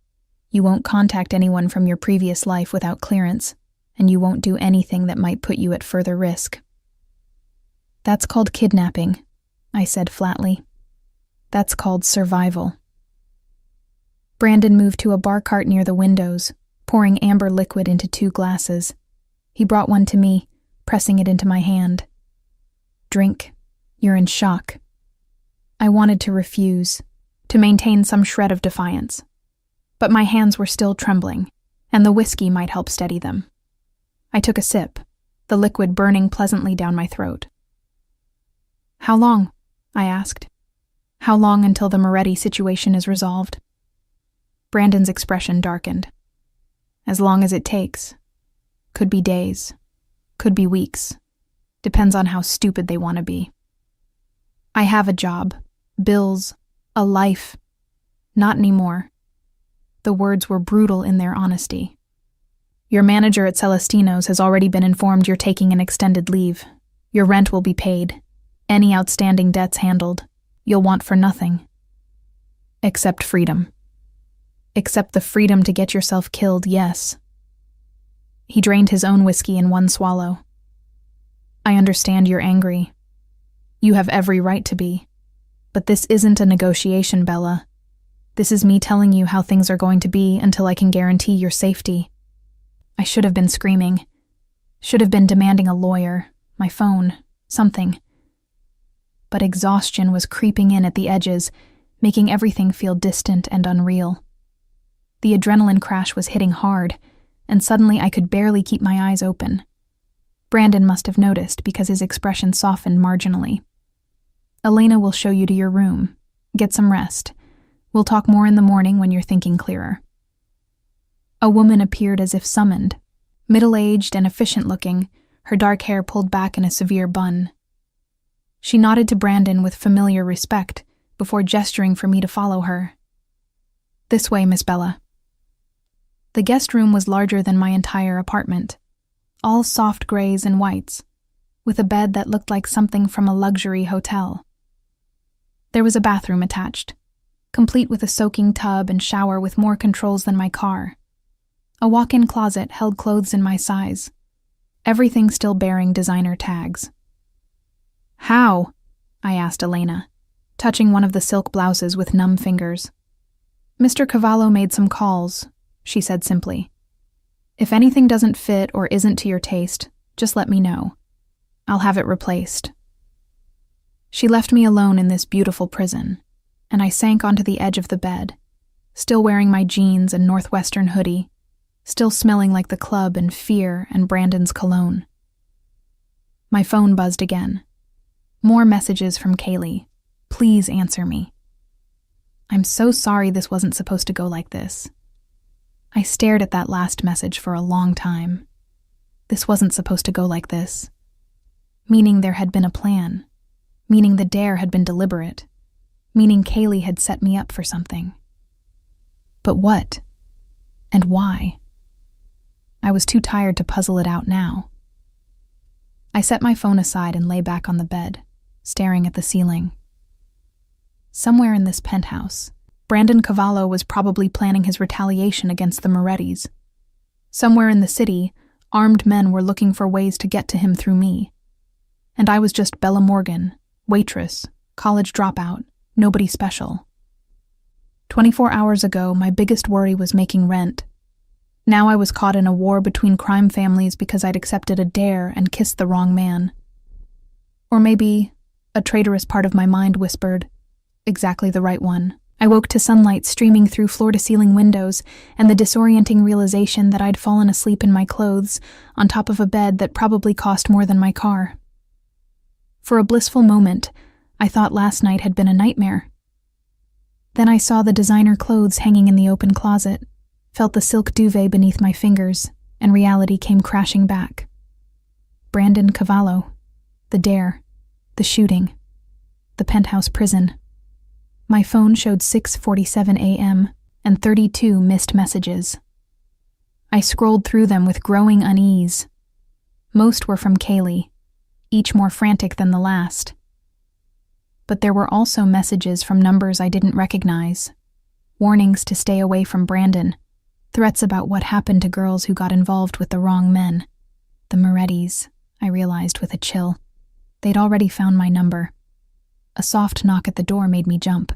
You won't contact anyone from your previous life without clearance, and you won't do anything that might put you at further risk." "That's called kidnapping," I said flatly. "That's called survival." Brandon moved to a bar cart near the windows, pouring amber liquid into 2 glasses. He brought one to me, pressing it into my hand. "Drink. You're in shock." I wanted to refuse, to maintain some shred of defiance. But my hands were still trembling, and the whiskey might help steady them. I took a sip, the liquid burning pleasantly down my throat. "How long?" I asked. "How long until the Moretti situation is resolved?" Brandon's expression darkened. "As long as it takes. Could be days. Could be weeks. Depends on how stupid they want to be. I have a job, bills, a life. Not anymore." The words were brutal in their honesty. "Your manager at Celestino's has already been informed you're taking an extended leave. Your rent will be paid. Any outstanding debts handled. You'll want for nothing. Except freedom." Except the freedom to get yourself killed, yes. He drained his own whiskey in one swallow. I understand you're angry. You have every right to be. But this isn't a negotiation, Bella. This is me telling you how things are going to be until I can guarantee your safety. I should have been screaming. Should have been demanding a lawyer, my phone, something. But exhaustion was creeping in at the edges, making everything feel distant and unreal. The adrenaline crash was hitting hard, and suddenly I could barely keep my eyes open. Brandon must have noticed because his expression softened marginally. Elena will show you to your room. Get some rest. We'll talk more in the morning when you're thinking clearer. A woman appeared as if summoned, middle-aged and efficient-looking, her dark hair pulled back in a severe bun. She nodded to Brandon with familiar respect before gesturing for me to follow her. This way, Miss Bella. The guest room was larger than my entire apartment, all soft grays and whites, with a bed that looked like something from a luxury hotel. There was a bathroom attached, complete with a soaking tub and shower with more controls than my car. A walk-in closet held clothes in my size, everything still bearing designer tags. How? I asked Elena, touching one of the silk blouses with numb fingers. Mr. Cavallo made some calls, she said simply. If anything doesn't fit or isn't to your taste, just let me know. I'll have it replaced. She left me alone in this beautiful prison, and I sank onto the edge of the bed, still wearing my jeans and Northwestern hoodie, still smelling like the club and fear and Brandon's cologne. My phone buzzed again. More messages from Kaylee. Please answer me. I'm so sorry this wasn't supposed to go like this. I stared at that last message for a long time. This wasn't supposed to go like this. Meaning there had been a plan. Meaning the dare had been deliberate. Meaning Kaylee had set me up for something. But what? And why? I was too tired to puzzle it out now. I set my phone aside and lay back on the bed, staring at the ceiling. Somewhere in this penthouse, Brandon Cavallo was probably planning his retaliation against the Morettis. Somewhere in the city, armed men were looking for ways to get to him through me. And I was just Bella Morgan, waitress, college dropout, nobody special. 24 hours ago, my biggest worry was making rent. Now I was caught in a war between crime families because I'd accepted a dare and kissed the wrong man. Or maybe a traitorous part of my mind whispered, exactly the right one. I woke to sunlight streaming through floor-to-ceiling windows and the disorienting realization that I'd fallen asleep in my clothes on top of a bed that probably cost more than my car. For a blissful moment, I thought last night had been a nightmare. Then I saw the designer clothes hanging in the open closet, felt the silk duvet beneath my fingers, and reality came crashing back. Brandon Cavallo, the dare, the shooting, the penthouse prison. My phone showed 6:47 a.m. and 32 missed messages. I scrolled through them with growing unease. Most were from Kaylee, each more frantic than the last. But there were also messages from numbers I didn't recognize, warnings to stay away from Brandon, threats about what happened to girls who got involved with the wrong men. The Morettis, I realized with a chill. They'd already found my number. A soft knock at the door made me jump.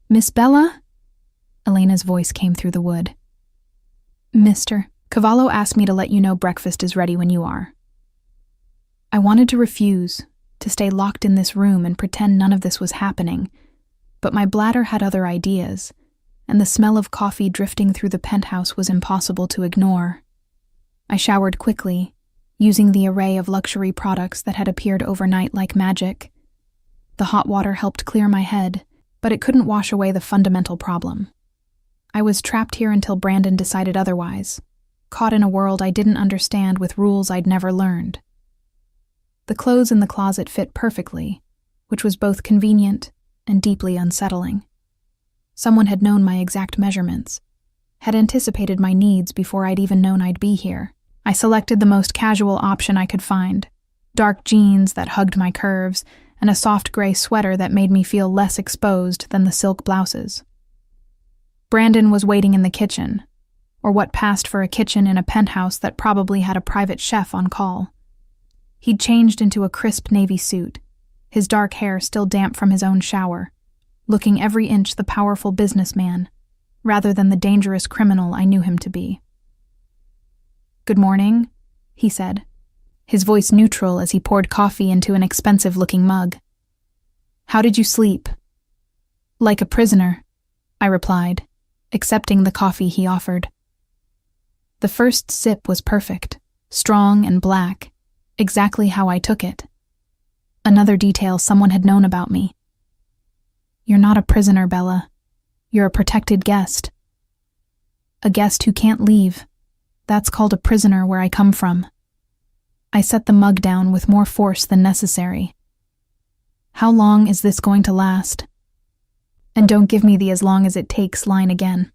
Miss Bella? Elena's voice came through the wood. Mr. Cavallo asked me to let you know breakfast is ready when you are. I wanted to refuse, to stay locked in this room and pretend none of this was happening, but my bladder had other ideas, and the smell of coffee drifting through the penthouse was impossible to ignore. I showered quickly, using the array of luxury products that had appeared overnight like magic. The hot water helped clear my head, but it couldn't wash away the fundamental problem. I was trapped here until Brandon decided otherwise, caught in a world I didn't understand with rules I'd never learned. The clothes in the closet fit perfectly, which was both convenient and deeply unsettling. Someone had known my exact measurements, had anticipated my needs before I'd even known I'd be here. I selected the most casual option I could find, dark jeans that hugged my curves, and a soft gray sweater that made me feel less exposed than the silk blouses. Brandon was waiting in the kitchen, or what passed for a kitchen in a penthouse that probably had a private chef on call. He'd changed into a crisp navy suit, his dark hair still damp from his own shower, looking every inch the powerful businessman, rather than the dangerous criminal I knew him to be. "Good morning," he said, his voice neutral as he poured coffee into an expensive-looking mug. "How did you sleep?" "Like a prisoner," I replied, accepting the coffee he offered. The first sip was perfect, strong and black, exactly how I took it. Another detail someone had known about me. "You're not a prisoner, Bella. You're a protected guest. A guest who can't leave. That's called a prisoner where I come from." I set the mug down with more force than necessary. "How long is this going to last? And don't give me the 'as long as it takes' line again."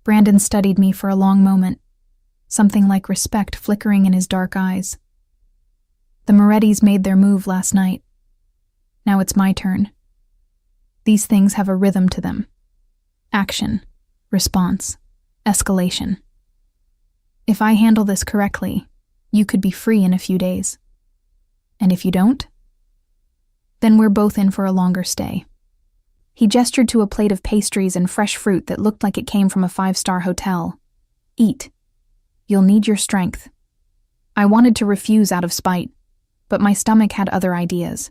Brandon studied me for a long moment, something like respect flickering in his dark eyes. "The Morettis made their move last night. Now it's my turn. These things have a rhythm to them. Action, response, escalation. If I handle this correctly, you could be free in a few days. And if you don't, then we're both in for a longer stay." He gestured to a plate of pastries and fresh fruit that looked like it came from a 5-star hotel. "Eat. You'll need your strength." I wanted to refuse out of spite, but my stomach had other ideas.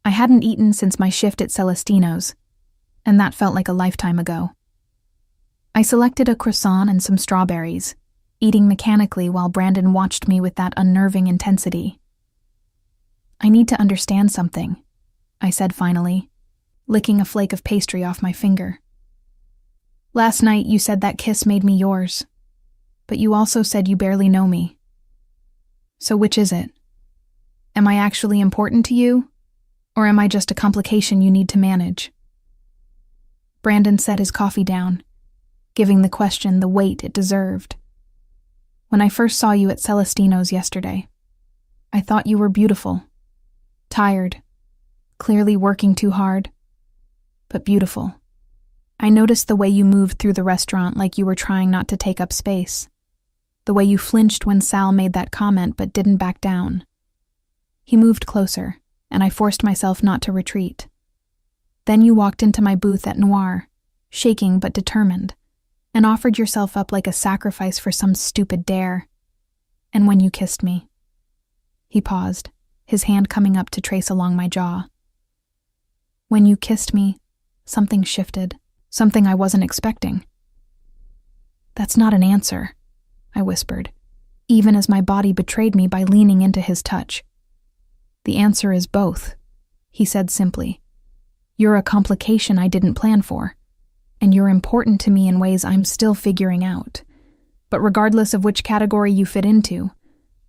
I hadn't eaten since my shift at Celestino's, and that felt like a lifetime ago. I selected a croissant and some strawberries, eating mechanically while Brandon watched me with that unnerving intensity. "I need to understand something," I said finally, licking a flake of pastry off my finger. "Last night you said that kiss made me yours, but you also said you barely know me. So which is it? Am I actually important to you, or am I just a complication you need to manage?" Brandon set his coffee down, giving the question the weight it deserved. "When I first saw you at Celestino's yesterday, I thought you were beautiful, tired, clearly working too hard, but beautiful. I noticed the way you moved through the restaurant like you were trying not to take up space, the way you flinched when Sal made that comment but didn't back down." He moved closer, and I forced myself not to retreat. "Then you walked into my booth at Noir, shaking but determined, and offered yourself up like a sacrifice for some stupid dare. And when you kissed me..." He paused, his hand coming up to trace along my jaw. "When you kissed me, something shifted, something I wasn't expecting." "That's not an answer," I whispered, even as my body betrayed me by leaning into his touch. "The answer is both," he said simply. "You're a complication I didn't plan for, and you're important to me in ways I'm still figuring out. But regardless of which category you fit into,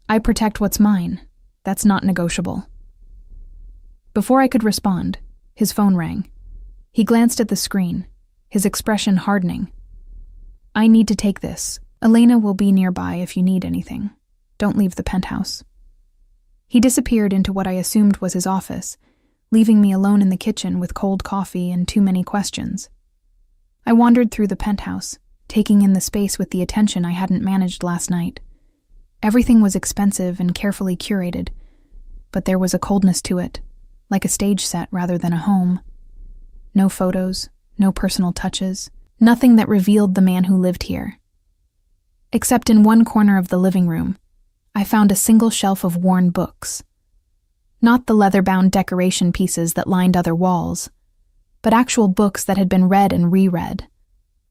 I protect what's mine. That's not negotiable." Before I could respond, his phone rang. He glanced at the screen, his expression hardening. "I need to take this. Elena will be nearby if you need anything. Don't leave the penthouse." He disappeared into what I assumed was his office, leaving me alone in the kitchen with cold coffee and too many questions. I wandered through the penthouse, taking in the space with the attention I hadn't managed last night. Everything was expensive and carefully curated, but there was a coldness to it, like a stage set rather than a home. No photos, no personal touches, nothing that revealed the man who lived here. Except in one corner of the living room, I found a single shelf of worn books. Not the leather-bound decoration pieces that lined other walls, but actual books that had been read and reread,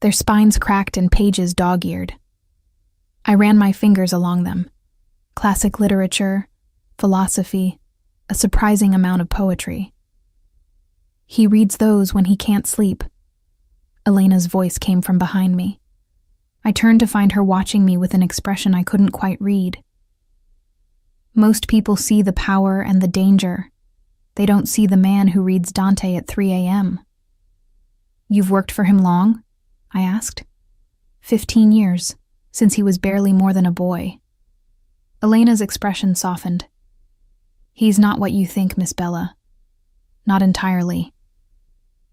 their spines cracked and pages dog-eared. I ran my fingers along them. Classic literature, philosophy, a surprising amount of poetry. "He reads those when he can't sleep." Elena's voice came from behind me. I turned to find her watching me with an expression I couldn't quite read. "Most people see the power and the danger. They don't see the man who reads Dante at 3 a.m. "You've worked for him long?" I asked. 15 years, since he was barely more than a boy." Elena's expression softened. "He's not what you think, Miss Bella. Not entirely.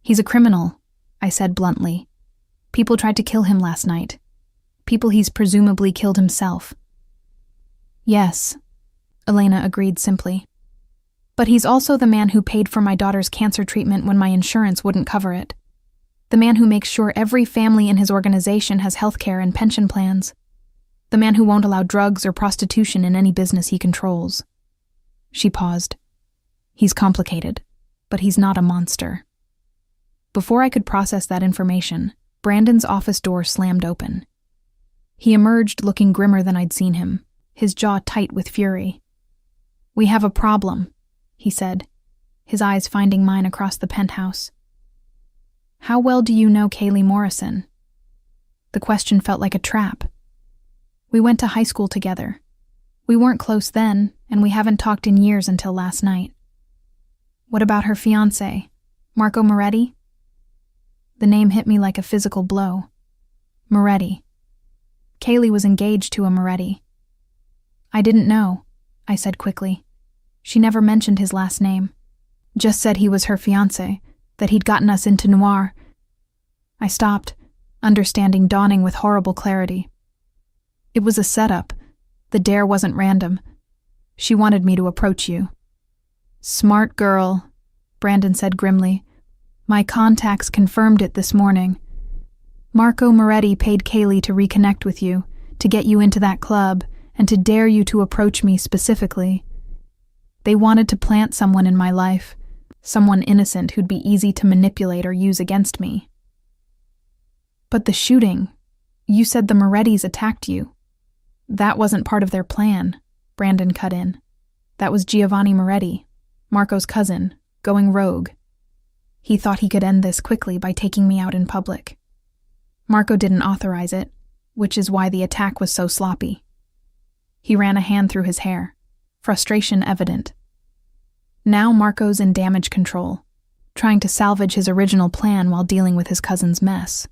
He's a criminal," I said bluntly. People tried to kill him last night. People he's presumably killed himself. Yes, Elena agreed simply. But he's also the man who paid for my daughter's cancer treatment when my insurance wouldn't cover it. The man who makes sure every family in his organization has health care and pension plans. The man who won't allow drugs or prostitution in any business he controls. She paused. He's complicated, but he's not a monster. Before I could process that information, Brandon's office door slammed open. He emerged looking grimmer than I'd seen him, his jaw tight with fury. "We have a problem," he said, his eyes finding mine across the penthouse. "How well do you know Kaylee Morrison?" The question felt like a trap. We went to high school together. We weren't close then, and we haven't talked in years until last night. "What about her fiancé, Marco Moretti?" The name hit me like a physical blow. Moretti. Kaylee was engaged to a Moretti. "I didn't know," I said quickly. She never mentioned his last name. Just said he was her fiancé, that he'd gotten us into noir. I stopped, understanding dawning with horrible clarity. It was a setup. The dare wasn't random. She wanted me to approach you. "Smart girl," Brandon said grimly. "My contacts confirmed it this morning. Marco Moretti paid Kaylee to reconnect with you, to get you into that club, and to dare you to approach me specifically. They wanted to plant someone in my life, someone innocent who'd be easy to manipulate or use against me." "But the shooting, you said the Morettis attacked you." "That wasn't part of their plan," Brandon cut in. "That was Giovanni Moretti, Marco's cousin, going rogue. He thought he could end this quickly by taking me out in public. Marco didn't authorize it, which is why the attack was so sloppy." He ran a hand through his hair, frustration evident. Now Marco's in damage control, trying to salvage his original plan while dealing with his cousin's mess.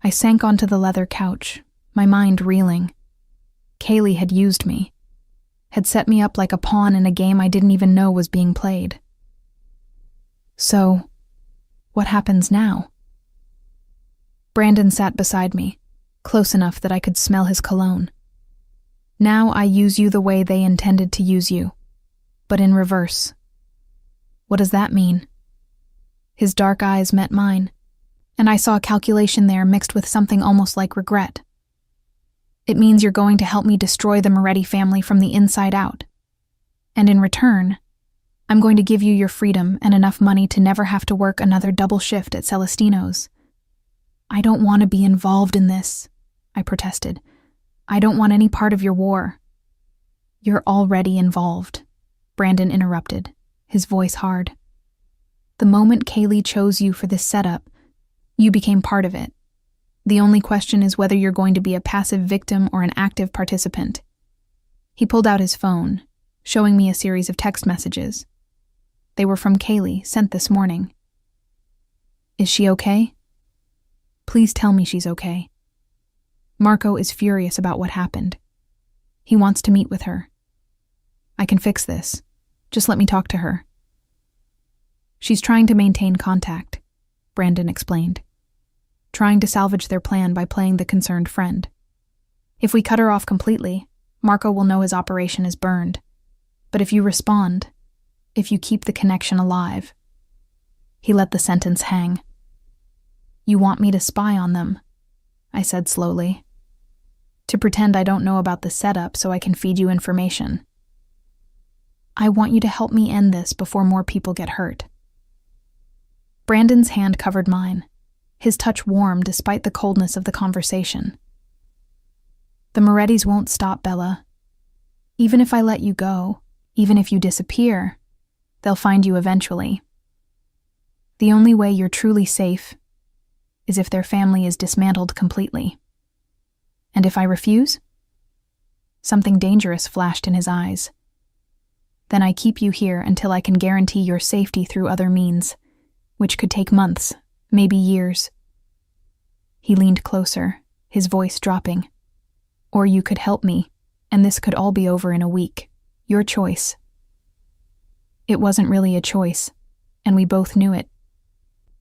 I sank onto the leather couch, my mind reeling. Kaylee had used me, had set me up like a pawn in a game I didn't even know was being played. So, what happens now? Brandon sat beside me, close enough that I could smell his cologne. "Now I use you the way they intended to use you, but in reverse." "What does that mean?" His dark eyes met mine, and I saw calculation there mixed with something almost like regret. "It means you're going to help me destroy the Moretti family from the inside out. And in return, I'm going to give you your freedom and enough money to never have to work another double shift at Celestino's." "I don't want to be involved in this," I protested. "I don't want any part of your war." "You're already involved," Brandon interrupted, his voice hard. "The moment Kaylee chose you for this setup, you became part of it. The only question is whether you're going to be a passive victim or an active participant." He pulled out his phone, showing me a series of text messages. They were from Kaylee, sent this morning. "Is she okay?" "Please tell me she's okay. Marco is furious about what happened. He wants to meet with her. I can fix this. Just let me talk to her." "She's trying to maintain contact," Brandon explained. "Trying to salvage their plan by playing the concerned friend. If we cut her off completely, Marco will know his operation is burned. But if you respond, if you keep the connection alive..." He let the sentence hang. "You want me to spy on them," I said slowly. "To pretend I don't know about the setup so I can feed you information." "I want you to help me end this before more people get hurt." Brandon's hand covered mine, his touch warm despite the coldness of the conversation. "The Morettis won't stop, Bella. Even if I let you go, even if you disappear, they'll find you eventually. The only way you're truly safe is if their family is dismantled completely. And if I refuse?" Something dangerous flashed in his eyes. "Then I keep you here until I can guarantee your safety through other means, which could take months, maybe years." He leaned closer, his voice dropping. "Or you could help me, and this could all be over in a week. Your choice." It wasn't really a choice, and we both knew it.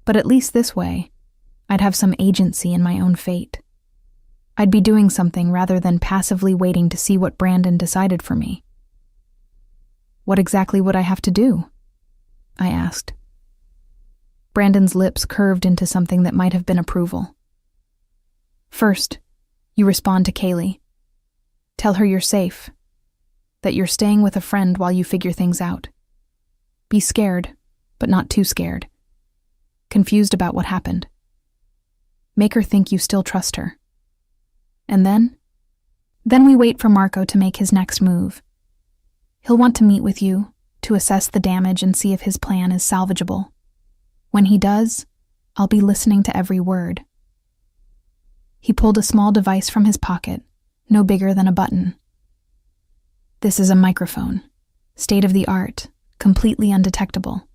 But at least this way, I'd have some agency in my own fate. I'd be doing something rather than passively waiting to see what Brandon decided for me. What exactly would I have to do? I asked. Brandon's lips curved into something that might have been approval. First, you respond to Kaylee. Tell her you're safe, that you're staying with a friend while you figure things out. Be scared, but not too scared. Confused about what happened. Make her think you still trust her. And then we wait for Marco to make his next move. He'll want to meet with you, to assess the damage and see if his plan is salvageable. When he does, I'll be listening to every word. He pulled a small device from his pocket, no bigger than a button. This is a microphone, state-of-the-art, completely undetectable.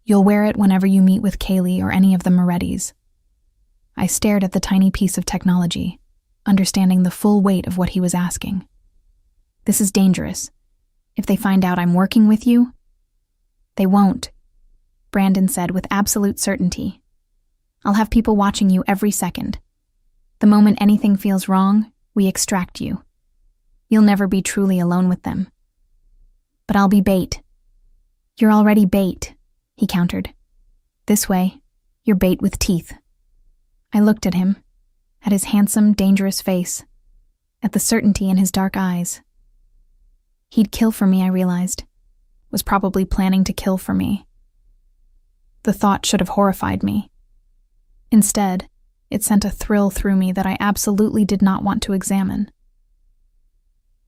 You'll wear it whenever you meet with Kaylee or any of the Morettis. I stared at the tiny piece of technology, understanding the full weight of what he was asking. This is dangerous. If they find out I'm working with you, they won't, Brandon said with absolute certainty. I'll have people watching you every second. The moment anything feels wrong, we extract you. You'll never be truly alone with them. But I'll be bait. You're already bait, he countered. This way, you're bait with teeth. I looked at him, at his handsome, dangerous face, at the certainty in his dark eyes. He'd kill for me, I realized. Was probably planning to kill for me. The thought should have horrified me. Instead, it sent a thrill through me that I absolutely did not want to examine.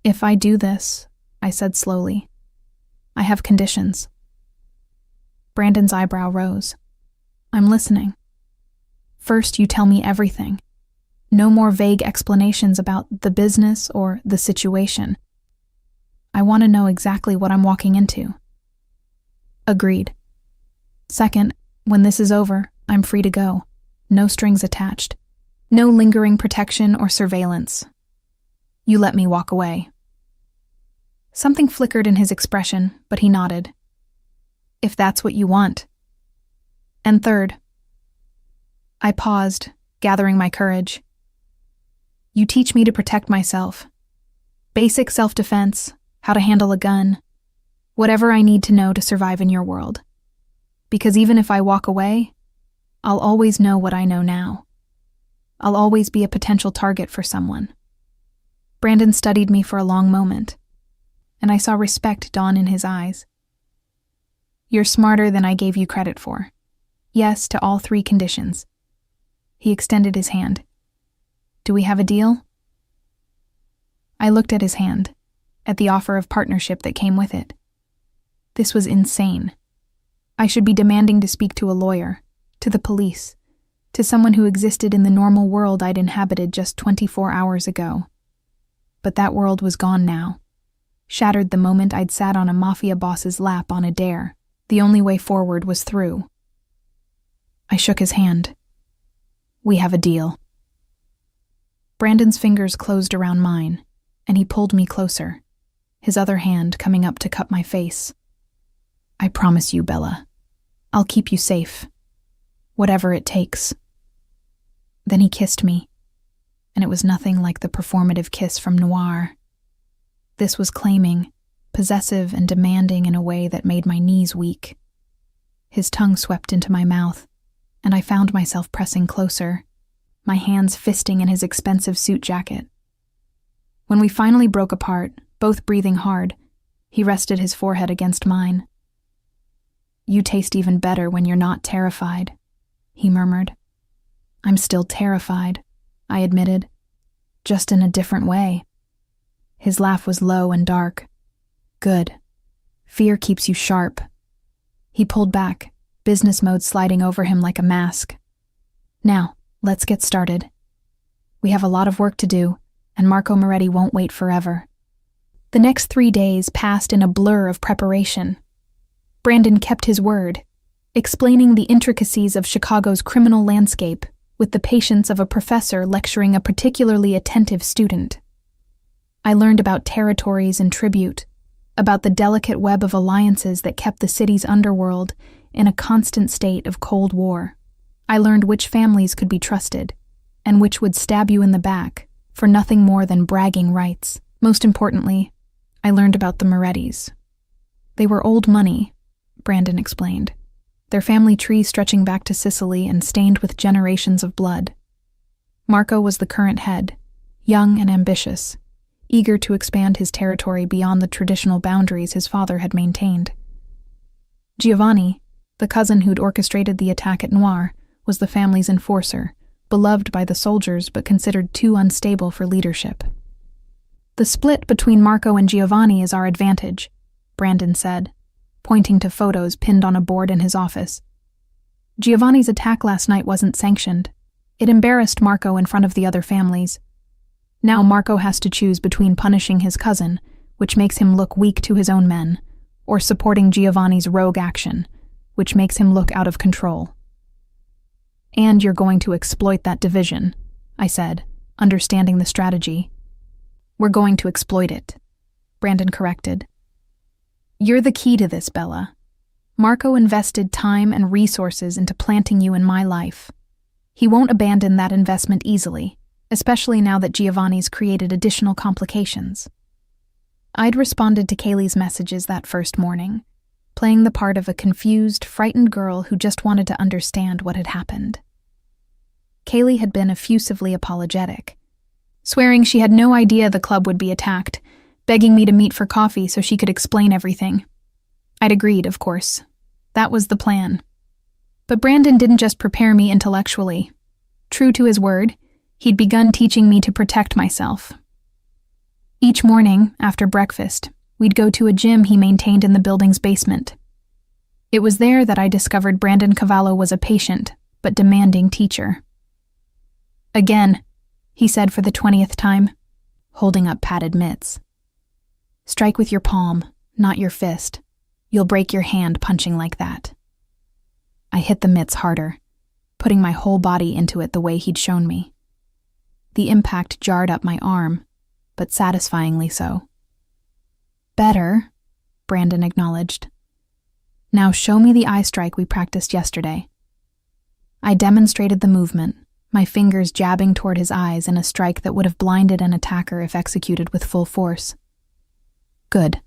If I do this, I said slowly, I have conditions. Brandon's eyebrow rose. I'm listening. First, you tell me everything. No more vague explanations about the business or the situation. I want to know exactly what I'm walking into. Agreed. Second, when this is over, I'm free to go. No strings attached. No lingering protection or surveillance. You let me walk away. Something flickered in his expression, but he nodded. If that's what you want. And third, I paused, gathering my courage. You teach me to protect myself. Basic self-defense, how to handle a gun, whatever I need to know to survive in your world. Because even if I walk away, I'll always know what I know now. I'll always be a potential target for someone. Brandon studied me for a long moment, and I saw respect dawn in his eyes. You're smarter than I gave you credit for. Yes to all 3 conditions. He extended his hand. Do we have a deal? I looked at his hand, at the offer of partnership that came with it. This was insane. I should be demanding to speak to a lawyer, to the police, to someone who existed in the normal world I'd inhabited just 24 hours ago. But that world was gone now, shattered the moment I'd sat on a mafia boss's lap on a dare. The only way forward was through. I shook his hand. We have a deal. Brandon's fingers closed around mine, and he pulled me closer, his other hand coming up to cup my face. I promise you, Bella, I'll keep you safe, whatever it takes. Then he kissed me, and it was nothing like the performative kiss from Noir. This was claiming, possessive and demanding in a way that made my knees weak. His tongue swept into my mouth, and I found myself pressing closer, my hands fisting in his expensive suit jacket. When we finally broke apart, both breathing hard, he rested his forehead against mine. You taste even better when you're not terrified, he murmured. I'm still terrified, I admitted, just in a different way. His laugh was low and dark. Good. Fear keeps you sharp. He pulled back, business mode sliding over him like a mask. Now, let's get started. We have a lot of work to do, and Marco Moretti won't wait forever. The next 3 days passed in a blur of preparation. Brandon kept his word, explaining the intricacies of Chicago's criminal landscape with the patience of a professor lecturing a particularly attentive student. I learned about territories and tribute, about the delicate web of alliances that kept the city's underworld in a constant state of Cold War. I learned which families could be trusted, and which would stab you in the back for nothing more than bragging rights. Most importantly, I learned about the Morettis. They were old money, Brandon explained, their family tree stretching back to Sicily and stained with generations of blood. Marco was the current head, young and ambitious, eager to expand his territory beyond the traditional boundaries his father had maintained. Giovanni, the cousin who'd orchestrated the attack at Noir, was the family's enforcer, beloved by the soldiers but considered too unstable for leadership. The split between Marco and Giovanni is our advantage, Brandon said, pointing to photos pinned on a board in his office. Giovanni's attack last night wasn't sanctioned. It embarrassed Marco in front of the other families. Now Marco has to choose between punishing his cousin, which makes him look weak to his own men, or supporting Giovanni's rogue action, which makes him look out of control. And you're going to exploit that division, I said, understanding the strategy. We're going to exploit it, Brandon corrected. You're the key to this, Bella. Marco invested time and resources into planting you in my life. He won't abandon that investment easily, especially now that Giovanni's created additional complications. I'd responded to Kaylee's messages that first morning, playing the part of a confused, frightened girl who just wanted to understand what had happened. Kaylee had been effusively apologetic, swearing she had no idea the club would be attacked, begging me to meet for coffee so she could explain everything. I'd agreed, of course. That was the plan. But Brandon didn't just prepare me intellectually. True to his word, he'd begun teaching me to protect myself. Each morning, after breakfast, we'd go to a gym he maintained in the building's basement. It was there that I discovered Brandon Cavallo was a patient, but demanding teacher. Again, he said for the 20th time, holding up padded mitts. Strike with your palm, not your fist. You'll break your hand punching like that. I hit the mitts harder, putting my whole body into it the way he'd shown me. The impact jarred up my arm, but satisfyingly so. Better, Brandon acknowledged. Now show me the eye strike we practiced yesterday. I demonstrated the movement, my fingers jabbing toward his eyes in a strike that would have blinded an attacker if executed with full force. Good.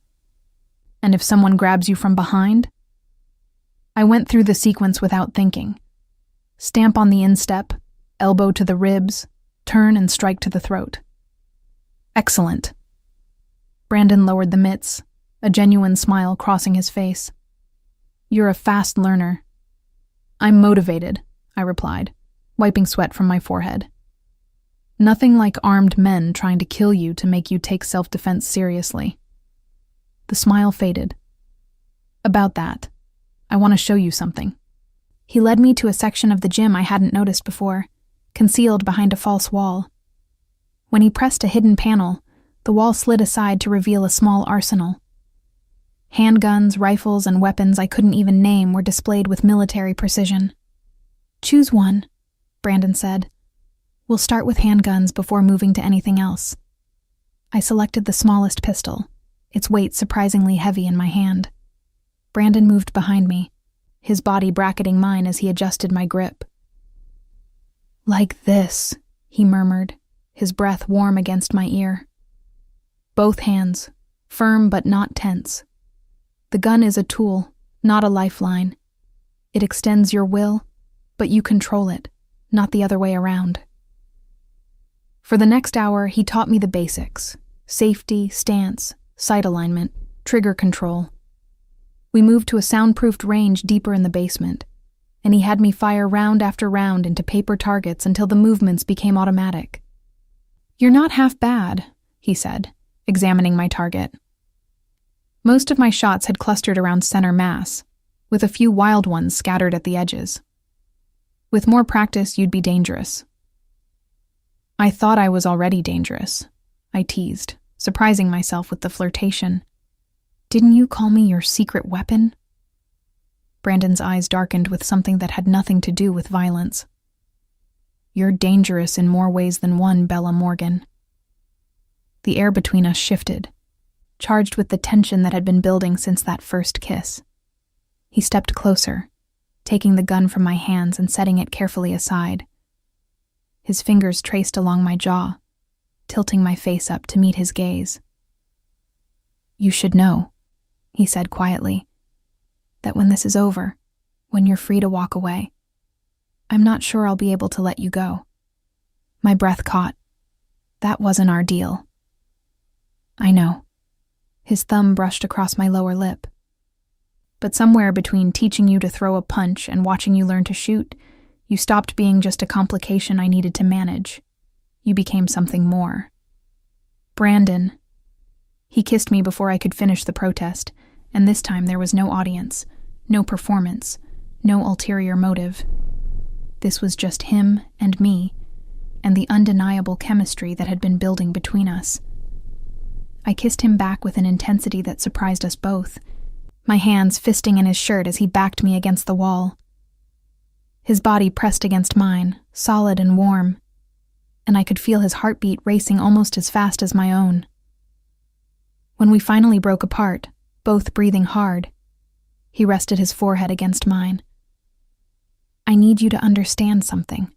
And if someone grabs you from behind? I went through the sequence without thinking. Stamp on the instep, elbow to the ribs, turn and strike to the throat. Excellent. Brandon lowered the mitts, a genuine smile crossing his face. You're a fast learner. I'm motivated, I replied, wiping sweat from my forehead. Nothing like armed men trying to kill you to make you take self-defense seriously. The smile faded. About that, I want to show you something. He led me to a section of the gym I hadn't noticed before, concealed behind a false wall. When he pressed a hidden panel, the wall slid aside to reveal a small arsenal. Handguns, rifles, and weapons I couldn't even name were displayed with military precision. Choose one, Brandon said. We'll start with handguns before moving to anything else. I selected the smallest pistol, its weight surprisingly heavy in my hand. Brandon moved behind me, his body bracketing mine as he adjusted my grip. Like this, he murmured, his breath warm against my ear. Both hands, firm but not tense. The gun is a tool, not a lifeline. It extends your will, but you control it, not the other way around. For the next hour, he taught me the basics: safety, stance, sight alignment, trigger control. We moved to a soundproofed range deeper in the basement, and he had me fire round after round into paper targets until the movements became automatic. You're not half bad, he said, examining my target. Most of my shots had clustered around center mass, with a few wild ones scattered at the edges. With more practice, you'd be dangerous. I thought I was already dangerous, I teased, surprising myself with the flirtation. Didn't you call me your secret weapon? Brandon's eyes darkened with something that had nothing to do with violence. You're dangerous in more ways than one, Bella Morgan. The air between us shifted, charged with the tension that had been building since that first kiss. He stepped closer, taking the gun from my hands and setting it carefully aside. His fingers traced along my jaw, tilting my face up to meet his gaze. "You should know," he said quietly, "that when this is over, when you're free to walk away, I'm not sure I'll be able to let you go." My breath caught. That wasn't our deal. "I know." His thumb brushed across my lower lip. "But somewhere between teaching you to throw a punch and watching you learn to shoot, you stopped being just a complication I needed to manage. You became something more." "Brandon." He kissed me before I could finish the protest, and this time there was no audience, no performance, no ulterior motive. This was just him and me, and the undeniable chemistry that had been building between us. I kissed him back with an intensity that surprised us both, my hands fisting in his shirt as he backed me against the wall. His body pressed against mine, solid and warm, and I could feel his heartbeat racing almost as fast as my own. When we finally broke apart, both breathing hard, he rested his forehead against mine. "I need you to understand something.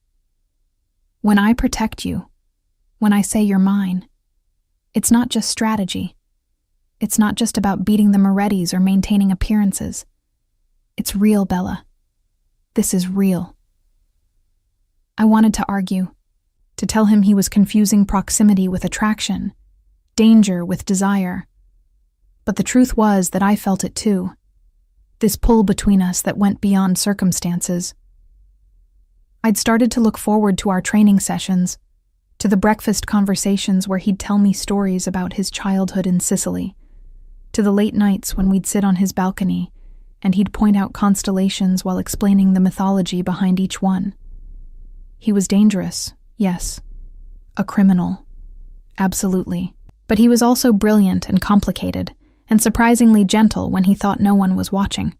When I protect you, when I say you're mine, it's not just strategy. It's not just about beating the Morettis or maintaining appearances. It's real, Bella. This is real." I wanted to argue, to tell him he was confusing proximity with attraction, danger with desire. But the truth was that I felt it too. This pull between us that went beyond circumstances. I'd started to look forward to our training sessions, to the breakfast conversations where he'd tell me stories about his childhood in Sicily, to the late nights when we'd sit on his balcony and he'd point out constellations while explaining the mythology behind each one. He was dangerous, yes. A criminal, absolutely. But he was also brilliant and complicated, and surprisingly gentle when he thought no one was watching.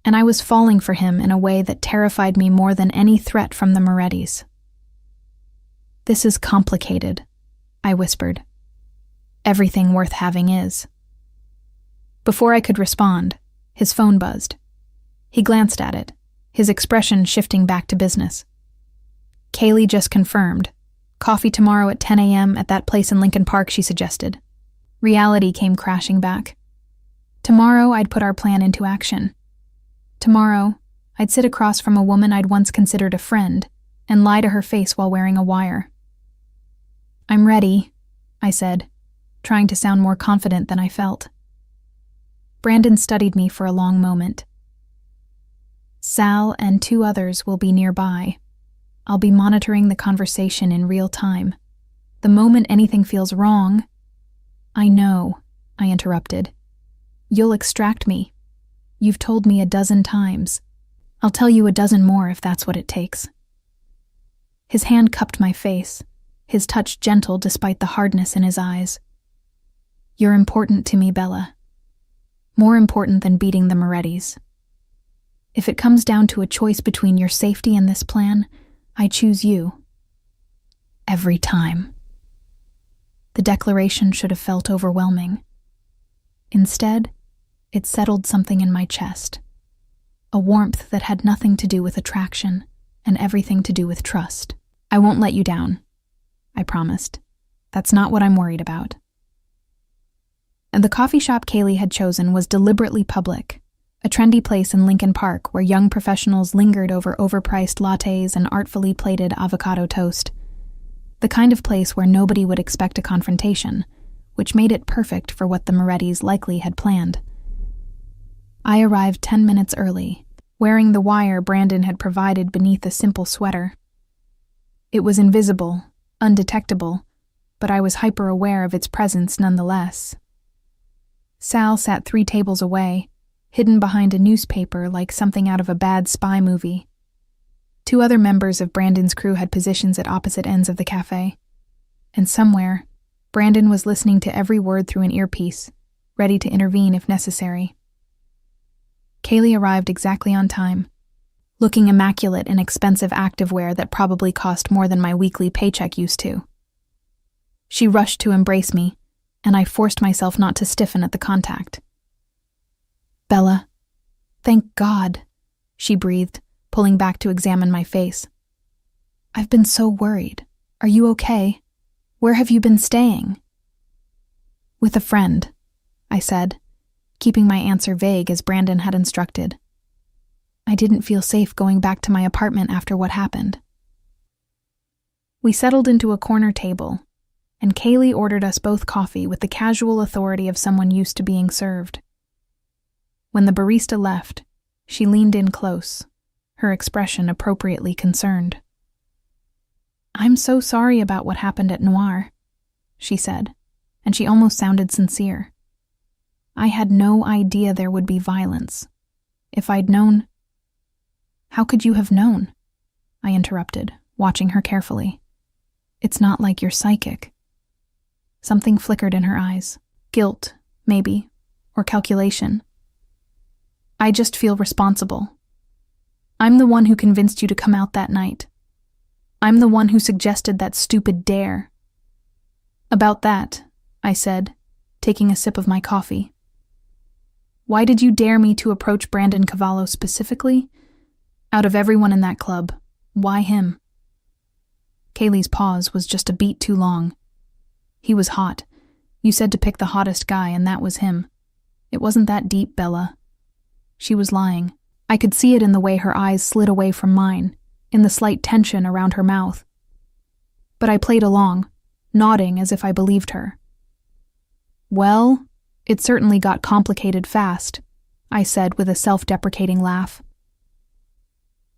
And I was falling for him in a way that terrified me more than any threat from the Morettis. "This is complicated," I whispered. "Everything worth having is." Before I could respond, his phone buzzed. He glanced at it, his expression shifting back to business. "Kaylee just confirmed. Coffee tomorrow at 10 a.m. at that place in Lincoln Park she suggested." Reality came crashing back. Tomorrow I'd put our plan into action. Tomorrow, I'd sit across from a woman I'd once considered a friend and lie to her face while wearing a wire. "I'm ready," I said, trying to sound more confident than I felt. Brandon studied me for a long moment. "Sal and 2 others will be nearby. I'll be monitoring the conversation in real time. The moment anything feels wrong—" "I know," I interrupted. "You'll extract me. You've told me 12 times. I'll tell you 12 more if that's what it takes." His hand cupped my face, his touch gentle despite the hardness in his eyes. "You're important to me, Bella. More important than beating the Morettis. If it comes down to a choice between your safety and this plan, I choose you. Every time." The declaration should have felt overwhelming. Instead, it settled something in my chest. A warmth that had nothing to do with attraction and everything to do with trust. "I won't let you down," I promised. "That's not what I'm worried about." And the coffee shop Kaylee had chosen was deliberately public, a trendy place in Lincoln Park where young professionals lingered over overpriced lattes and artfully plated avocado toast. The kind of place where nobody would expect a confrontation, which made it perfect for what the Morettis likely had planned. I arrived 10 minutes early, wearing the wire Brandon had provided beneath a simple sweater. It was invisible, undetectable, but I was hyper-aware of its presence nonetheless. Sal sat 3 tables away, hidden behind a newspaper like something out of a bad spy movie. 2 other members of Brandon's crew had positions at opposite ends of the cafe. And somewhere, Brandon was listening to every word through an earpiece, ready to intervene if necessary. Kaylee arrived exactly on time, looking immaculate in expensive activewear that probably cost more than my weekly paycheck used to. She rushed to embrace me, and I forced myself not to stiffen at the contact. "Bella, thank God. she breathed, pulling back to examine my face. "I've been so worried. Are you okay? Where have you been staying?" "With a friend," I said, keeping my answer vague as Brandon had instructed. I didn't feel safe going back to my apartment after what happened. We settled into a corner table, and Kaylee ordered us both coffee with the casual authority of someone used to being served. When the barista left, she leaned in close, her expression appropriately concerned. "I'm so sorry about what happened at Noir," she said, and she almost sounded sincere. "I had no idea there would be violence. If I'd known—" "How could you have known?" I interrupted, watching her carefully. "It's not like you're psychic." Something flickered in her eyes. Guilt, maybe, or calculation. "I just feel responsible. I'm the one who convinced you to come out that night. I'm the one who suggested that stupid dare." "About that," I said, taking a sip of my coffee. "Why did you dare me to approach Brandon Cavallo specifically? Out of everyone in that club, why him?" Kaylee's pause was just a beat too long. "He was hot. You said to pick the hottest guy, and that was him. It wasn't that deep, Bella." She was lying. I could see it in the way her eyes slid away from mine, in the slight tension around her mouth. But I played along, nodding as if I believed her. "Well, it certainly got complicated fast," I said with a self-deprecating laugh.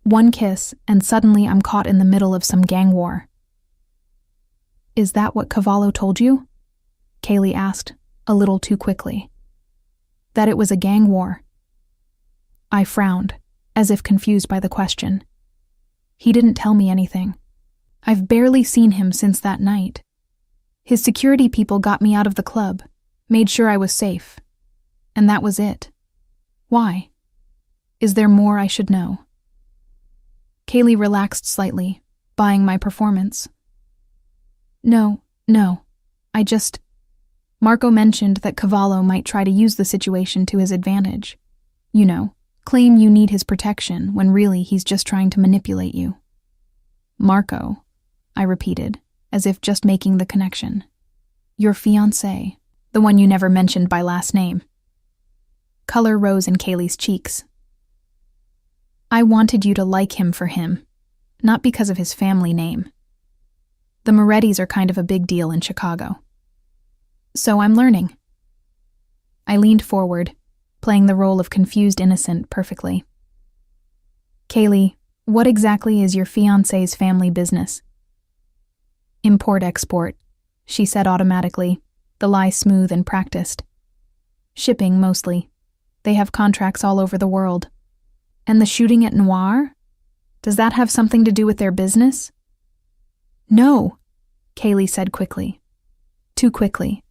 "One kiss, and suddenly I'm caught in the middle of some gang war." "Is that what Cavallo told you?" Kaylee asked, a little too quickly. "That it was a gang war?" I frowned, as if confused by the question. "He didn't tell me anything. I've barely seen him since that night. His security people got me out of the club, made sure I was safe. And that was it. Why? Is there more I should know?" Kaylee relaxed slightly, buying my performance. No, Marco mentioned that Cavallo might try to use the situation to his advantage. You know, claim you need his protection when really he's just trying to manipulate you." "Marco," I repeated, as if just making the connection. "Your fiancé, the one you never mentioned by last name." Color rose in Kaylee's cheeks. "I wanted you to like him for him, not because of his family name. The Morettis are kind of a big deal in Chicago. So I'm learning." I leaned forward, playing the role of confused innocent perfectly. "Kaylee, what exactly is your fiancé's family business?" "Import-export," she said automatically, the lie smooth and practiced. "Shipping, mostly. They have contracts all over the world. And the shooting at Noir? Does that have something to do with their business?" "No," Kaylee said quickly. Too quickly.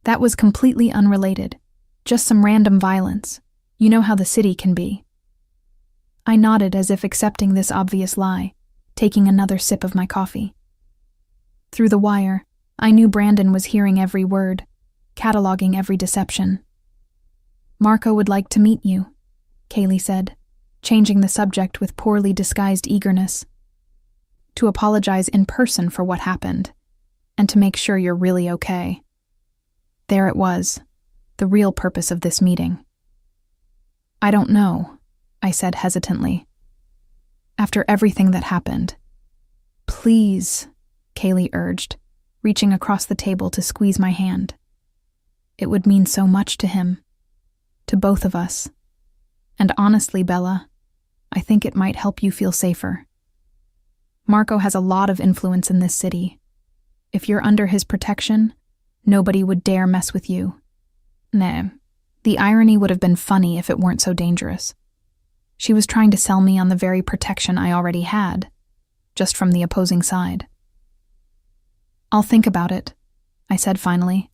"That was completely unrelated. Just some random violence. You know how the city can be." I nodded as if accepting this obvious lie, taking another sip of my coffee. Through the wire, I knew Brandon was hearing every word, cataloging every deception. "Marco would like to meet you," Kaylee said, changing the subject with poorly disguised eagerness. "To apologize in person for what happened, and to make sure you're really okay." There it was, the real purpose of this meeting. "I don't know," I said hesitantly. "After everything that happened." "Please," Kaylee urged, reaching across the table to squeeze my hand. "It would mean so much to him, to both of us. And honestly, Bella, I think it might help you feel safer. Marco has a lot of influence in this city. If you're under his protection, nobody would dare mess with you. Nah, the irony would have been funny if it weren't so dangerous. She was trying to sell me on the very protection I already had, just from the opposing side." "I'll think about it," I said finally.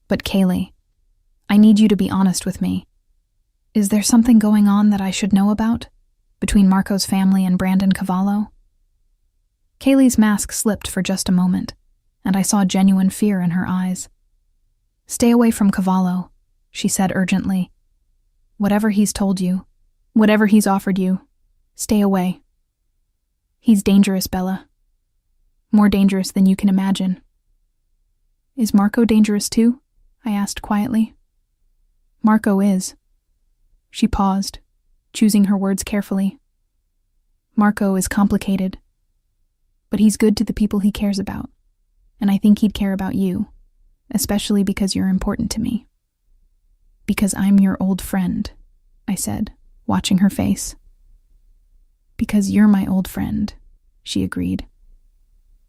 "But Kaylee, I need you to be honest with me. Is there something going on that I should know about, between Marco's family and Brandon Cavallo?" Kaylee's mask slipped for just a moment, and I saw genuine fear in her eyes. "Stay away from Cavallo," she said urgently. "Whatever he's told you, Whatever he's offered you, stay away. He's dangerous, Bella. More dangerous than you can imagine. Is Marco dangerous too? I asked quietly. Marco is. She paused, choosing her words carefully. Marco is complicated, but he's good to the people he cares about, and I think he'd care about you, especially because you're important to me. Because I'm your old friend, I said, watching her face. Because you're my old friend, she agreed.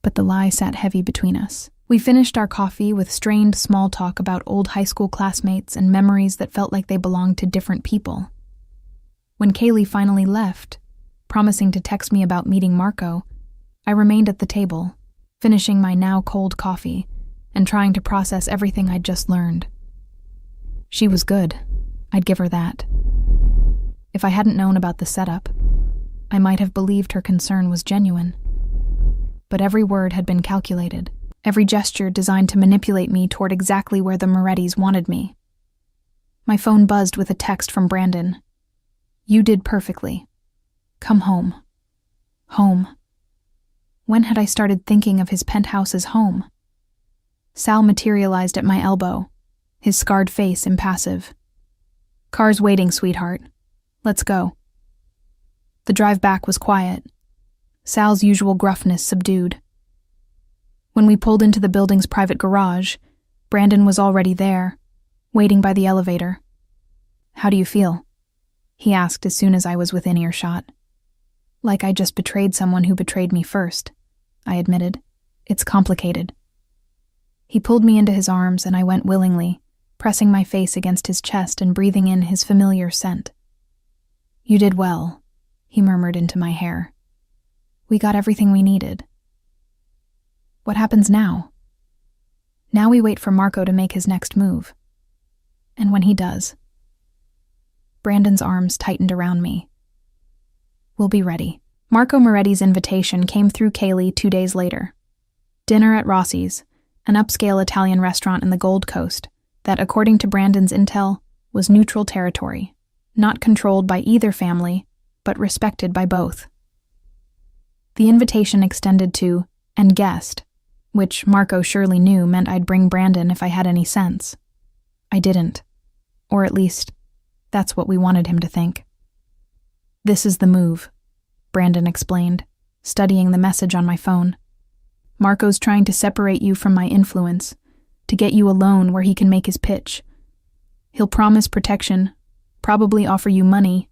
But the lie sat heavy between us. We finished our coffee with strained small talk about old high school classmates and memories that felt like they belonged to different people. When Kaylee finally left, promising to text me about meeting Marco, I remained at the table, finishing my now cold coffee and trying to process everything I'd just learned. She was good. I'd give her that. If I hadn't known about the setup, I might have believed her concern was genuine. But every word had been calculated, every gesture designed to manipulate me toward exactly where the Morettis wanted me. My phone buzzed with a text from Brandon. You did perfectly. Come home. Home. When had I started thinking of his penthouse as home? Sal materialized at my elbow, his scarred face impassive. Car's waiting, sweetheart. Let's go. The drive back was quiet, Sal's usual gruffness subdued. When we pulled into the building's private garage, Brandon was already there, waiting by the elevator. How do you feel? He asked as soon as I was within earshot. Like I just betrayed someone who betrayed me first, I admitted. It's complicated. He pulled me into his arms and I went willingly, pressing my face against his chest and breathing in his familiar scent. You did well, he murmured into my hair. We got everything we needed. What happens now? Now we wait for Marco to make his next move. And when he does, Brandon's arms tightened around me. We'll be ready. Marco Moretti's invitation came through Kaylee 2 days later. Dinner at Rossi's, an upscale Italian restaurant in the Gold Coast that, according to Brandon's intel, was neutral territory, not controlled by either family, but respected by both. The invitation extended to, and guest, which Marco surely knew meant I'd bring Brandon if I had any sense. I didn't. Or at least, that's what we wanted him to think. This is the move, Brandon explained, studying the message on my phone. Marco's trying to separate you from my influence, to get you alone where he can make his pitch. He'll promise protection, probably offer you money,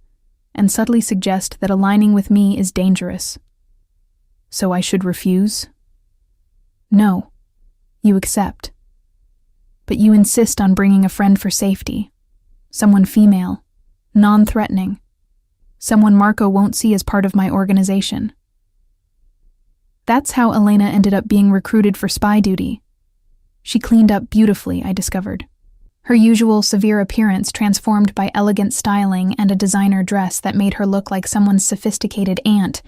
and subtly suggest that aligning with me is dangerous. So I should refuse? No, you accept. But you insist on bringing a friend for safety, someone female, non-threatening, someone Marco won't see as part of my organization. That's how Elena ended up being recruited for spy duty. She cleaned up beautifully, I discovered. Her usual severe appearance transformed by elegant styling and a designer dress that made her look like someone's sophisticated aunt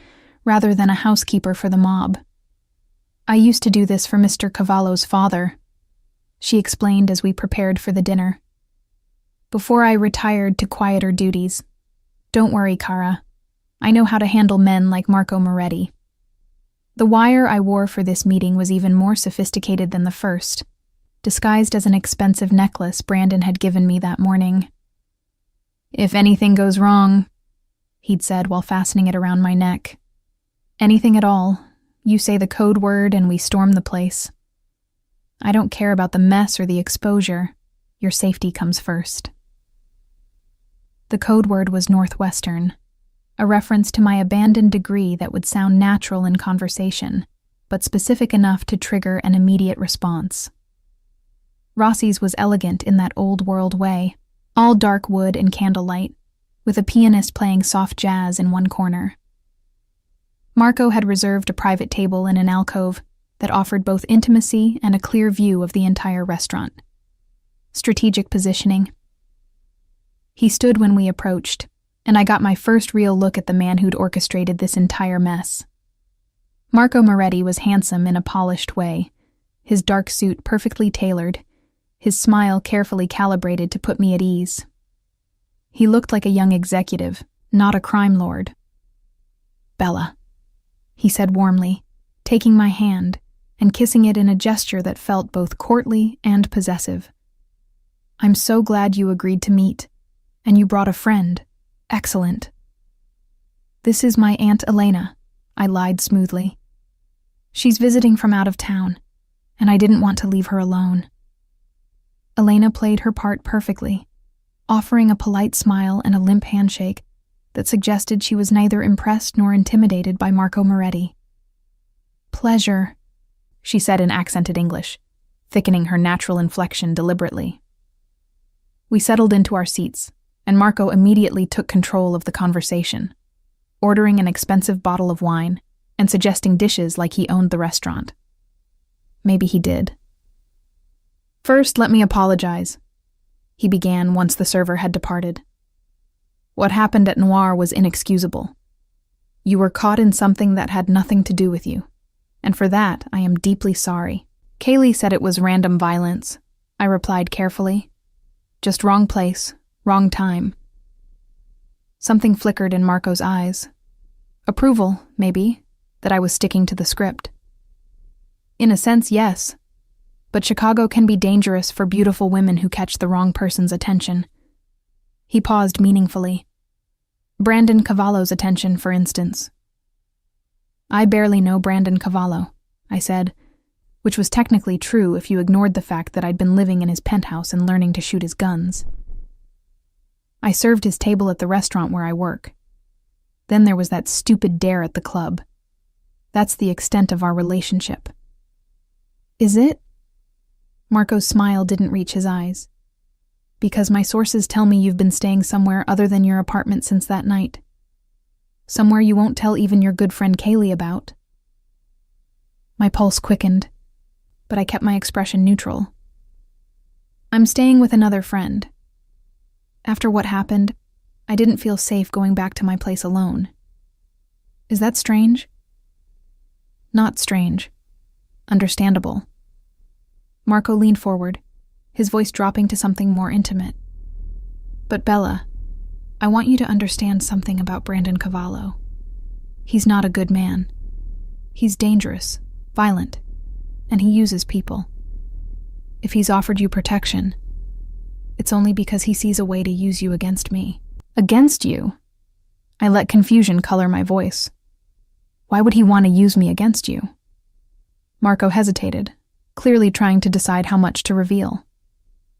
rather than a housekeeper for the mob. I used to do this for Mr. Cavallo's father, she explained as we prepared for the dinner. Before I retired to quieter duties. Don't worry, Cara. I know how to handle men like Marco Moretti. The wire I wore for this meeting was even more sophisticated than the first, disguised as an expensive necklace Brandon had given me that morning. If anything goes wrong, he'd said while fastening it around my neck. Anything at all, you say the code word and we storm the place. I don't care about the mess or the exposure. Your safety comes first. The code word was Northwestern, a reference to my abandoned degree that would sound natural in conversation, but specific enough to trigger an immediate response. Rossi's was elegant in that old-world way, all dark wood and candlelight, with a pianist playing soft jazz in one corner. Marco had reserved a private table in an alcove that offered both intimacy and a clear view of the entire restaurant. Strategic positioning. He stood when we approached, and I got my first real look at the man who'd orchestrated this entire mess. Marco Moretti was handsome in a polished way, his dark suit perfectly tailored, his smile carefully calibrated to put me at ease. He looked like a young executive, not a crime lord. Bella, he said warmly, taking my hand and kissing it in a gesture that felt both courtly and possessive. I'm so glad you agreed to meet, and you brought a friend. Excellent. This is my Aunt Elena, I lied smoothly. She's visiting from out of town, and I didn't want to leave her alone. Elena played her part perfectly, offering a polite smile and a limp handshake that suggested she was neither impressed nor intimidated by Marco Moretti. Pleasure, she said in accented English, thickening her natural inflection deliberately. We settled into our seats, and Marco immediately took control of the conversation, ordering an expensive bottle of wine and suggesting dishes like he owned the restaurant. Maybe he did. First, let me apologize, he began once the server had departed. What happened at Noir was inexcusable. You were caught in something that had nothing to do with you, and for that I am deeply sorry. Kaylee said it was random violence, I replied carefully. Just wrong place, wrong time. Something flickered in Marco's eyes. Approval, maybe, that I was sticking to the script. In a sense, yes. But Chicago can be dangerous for beautiful women who catch the wrong person's attention. He paused meaningfully. Brandon Cavallo's attention, for instance. I barely know Brandon Cavallo, I said, which was technically true if you ignored the fact that I'd been living in his penthouse and learning to shoot his guns. I served his table at the restaurant where I work. Then there was that stupid dare at the club. That's the extent of our relationship. Is it? Marco's smile didn't reach his eyes. Because my sources tell me you've been staying somewhere other than your apartment since that night. Somewhere you won't tell even your good friend Kaylee about. My pulse quickened, but I kept my expression neutral. I'm staying with another friend. After what happened, I didn't feel safe going back to my place alone. Is that strange? Not strange. Understandable. Marco leaned forward, his voice dropping to something more intimate. But Bella, I want you to understand something about Brandon Cavallo. He's not a good man. He's dangerous, violent, and he uses people. If he's offered you protection, it's only because he sees a way to use you against me. Against you? I let confusion color my voice. Why would he want to use me against you? Marco hesitated, clearly trying to decide how much to reveal.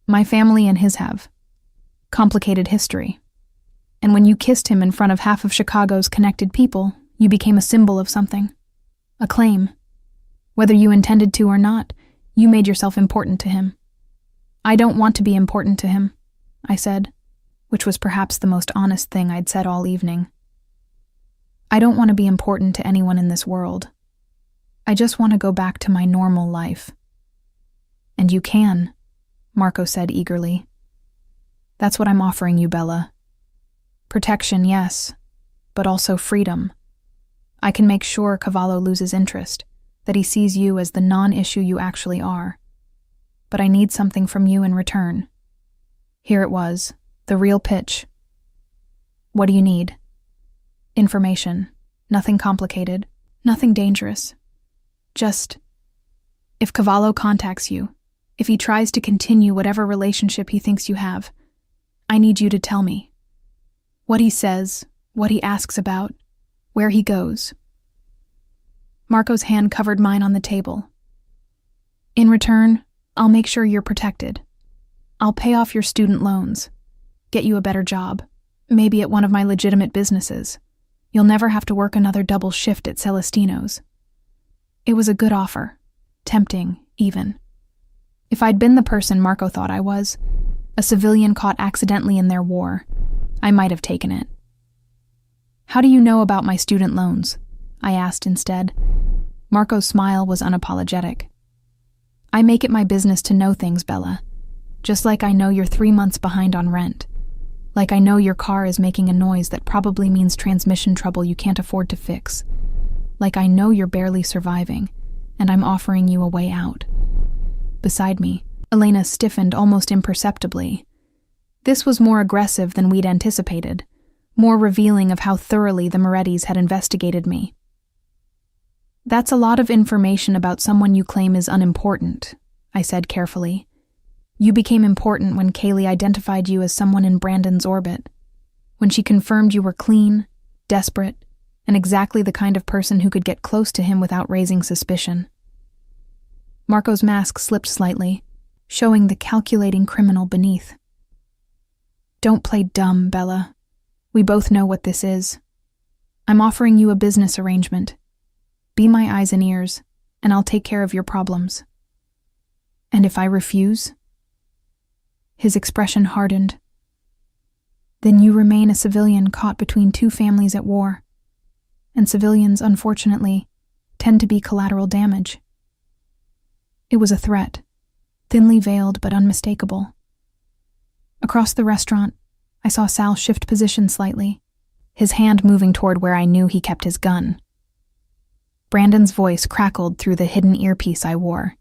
My family and his have. Complicated history. And when you kissed him in front of half of Chicago's connected people, you became a symbol of something. A claim. Whether you intended to or not, you made yourself important to him. I don't want to be important to him, I said, which was perhaps the most honest thing I'd said all evening. I don't want to be important to anyone in this world. I just want to go back to my normal life. And you can, Marco said eagerly. That's what I'm offering you, Bella. Protection, yes, but also freedom. I can make sure Cavallo loses interest, that he sees you as the non-issue you actually are. But I need something from you in return. Here it was, the real pitch. What do you need? Information. Nothing complicated. Nothing dangerous. Just, if Cavallo contacts you, if he tries to continue whatever relationship he thinks you have, I need you to tell me. What he says, what he asks about, where he goes. Marco's hand covered mine on the table. In return, I'll make sure you're protected. I'll pay off your student loans, get you a better job, maybe at one of my legitimate businesses. You'll never have to work another double shift at Celestino's. It was a good offer, tempting, even. If I'd been the person Marco thought I was, a civilian caught accidentally in their war, I might have taken it. How do you know about my student loans? I asked instead. Marco's smile was unapologetic. I make it my business to know things, Bella. Just like I know you're 3 months behind on rent. Like I know your car is making a noise that probably means transmission trouble you can't afford to fix. Like I know you're barely surviving, and I'm offering you a way out. Beside me, Elena stiffened almost imperceptibly. This was more aggressive than we'd anticipated, more revealing of how thoroughly the Morettis had investigated me. "That's a lot of information about someone you claim is unimportant," I said carefully. "You became important when Kaylee identified you as someone in Brandon's orbit, when she confirmed you were clean, desperate, and exactly the kind of person who could get close to him without raising suspicion." Marco's mask slipped slightly, showing the calculating criminal beneath. "Don't play dumb, Bella. We both know what this is. I'm offering you a business arrangement. Be my eyes and ears, and I'll take care of your problems." "And if I refuse?" His expression hardened. "Then you remain a civilian caught between two families at war. And civilians, unfortunately, tend to be collateral damage." It was a threat, thinly veiled but unmistakable. Across the restaurant, I saw Sal shift position slightly, his hand moving toward where I knew he kept his gun. Brandon's voice crackled through the hidden earpiece I wore.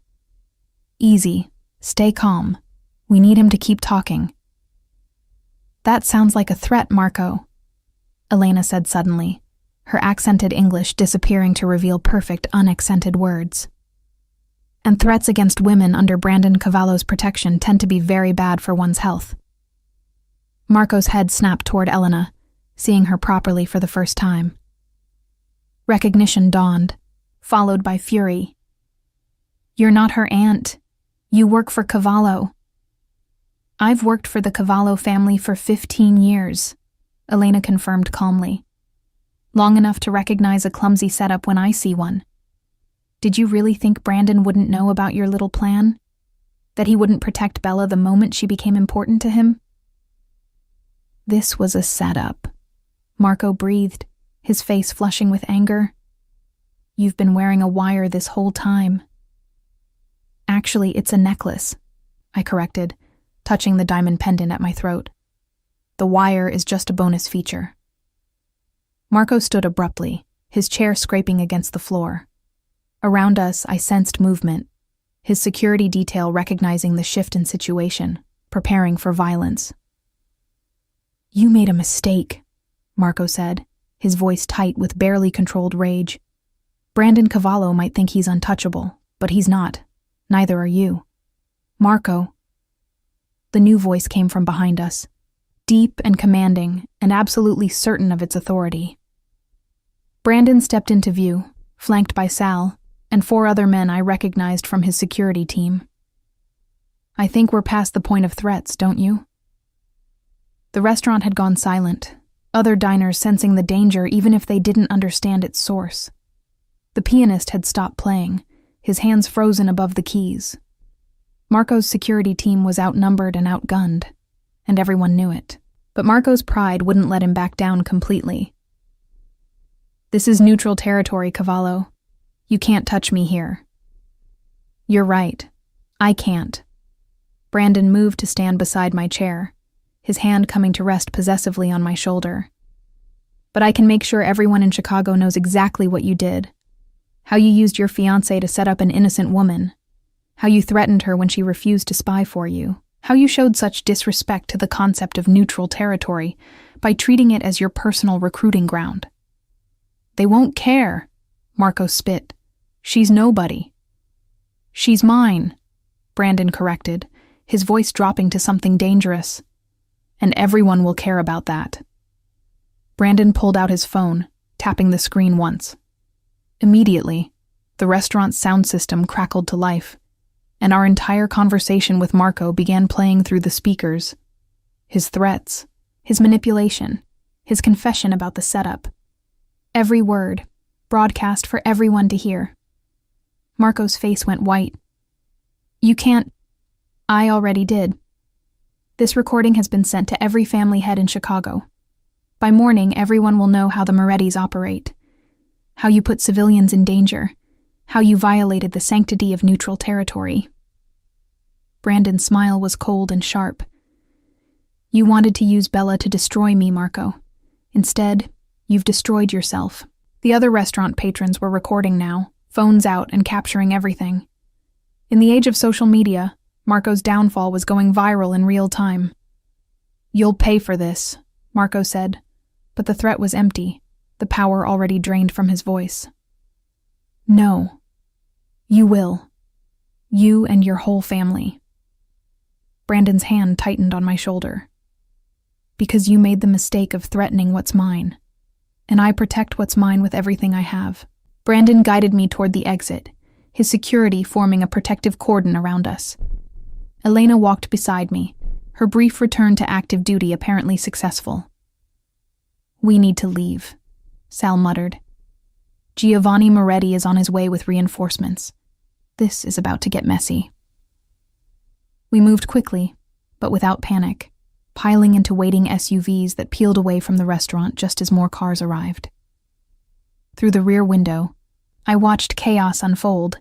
"Easy. Stay calm. We need him to keep talking." "That sounds like a threat, Marco," Elena said suddenly, her accented English disappearing to reveal perfect, unaccented words. "And threats against women under Brandon Cavallo's protection tend to be very bad for one's health." Marco's head snapped toward Elena, seeing her properly for the first time. Recognition dawned, followed by fury. "You're not her aunt. You work for Cavallo." "I've worked for the Cavallo family for 15 years, Elena confirmed calmly. "Long enough to recognize a clumsy setup when I see one. Did you really think Brandon wouldn't know about your little plan? That he wouldn't protect Bella the moment she became important to him?" "This was a setup," Marco breathed, his face flushing with anger. "You've been wearing a wire this whole time." "Actually, it's a necklace," I corrected, touching the diamond pendant at my throat. "The wire is just a bonus feature." Marco stood abruptly, his chair scraping against the floor. Around us, I sensed movement, his security detail recognizing the shift in situation, preparing for violence. "You made a mistake," Marco said, his voice tight with barely controlled rage. "Brandon Cavallo might think he's untouchable, but he's not. Neither are you. Marco." The new voice came from behind us, deep and commanding, and absolutely certain of its authority. Brandon stepped into view, flanked by Sal, and 4 other men I recognized from his security team. "I think we're past the point of threats, don't you?" The restaurant had gone silent, other diners sensing the danger even if they didn't understand its source. The pianist had stopped playing, his hands frozen above the keys. Marco's security team was outnumbered and outgunned, and everyone knew it. But Marco's pride wouldn't let him back down completely. "This is neutral territory, Cavallo. You can't touch me here." "You're right. I can't." Brandon moved to stand beside my chair, his hand coming to rest possessively on my shoulder. "But I can make sure everyone in Chicago knows exactly what you did. How you used your fiancée to set up an innocent woman. How you threatened her when she refused to spy for you. How you showed such disrespect to the concept of neutral territory by treating it as your personal recruiting ground." "They won't care," Marco spit. "She's nobody." "She's mine," Brandon corrected, his voice dropping to something dangerous. "And everyone will care about that." Brandon pulled out his phone, tapping the screen once. Immediately, the restaurant's sound system crackled to life, and our entire conversation with Marco began playing through the speakers. His threats, his manipulation, his confession about the setup. Every word, broadcast for everyone to hear. Marco's face went white. "You can't—" "I already did. This recording has been sent to every family head in Chicago. By morning, everyone will know how the Morettis operate. How you put civilians in danger. How you violated the sanctity of neutral territory." Brandon's smile was cold and sharp. "You wanted to use Bella to destroy me, Marco. Instead, you've destroyed yourself." The other restaurant patrons were recording now, phones out and capturing everything. In the age of social media, Marco's downfall was going viral in real time. "You'll pay for this," Marco said, but the threat was empty, the power already drained from his voice. No. You will. You and your whole family. Brandon's hand tightened on my shoulder. Because you made the mistake of threatening what's mine, and I protect what's mine with everything I have. Brandon guided me toward the exit, his security forming a protective cordon around us. Elena walked beside me, her brief return to active duty apparently successful. We need to leave, Sal muttered. Giovanni Moretti is on his way with reinforcements. This is about to get messy. We moved quickly, but without panic, piling into waiting SUVs that peeled away from the restaurant just as more cars arrived. Through the rear window, I watched chaos unfold,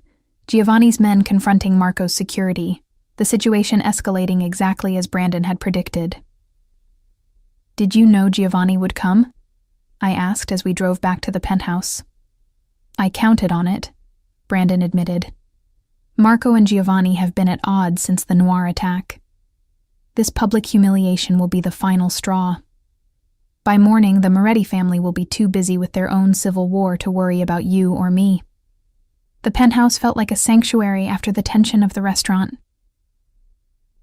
Giovanni's men confronting Marco's security, the situation escalating exactly as Brandon had predicted. Did you know Giovanni would come? I asked as we drove back to the penthouse. I counted on it, Brandon admitted. Marco and Giovanni have been at odds since the Noir attack. This public humiliation will be the final straw. By morning, the Moretti family will be too busy with their own civil war to worry about you or me. The penthouse felt like a sanctuary after the tension of the restaurant.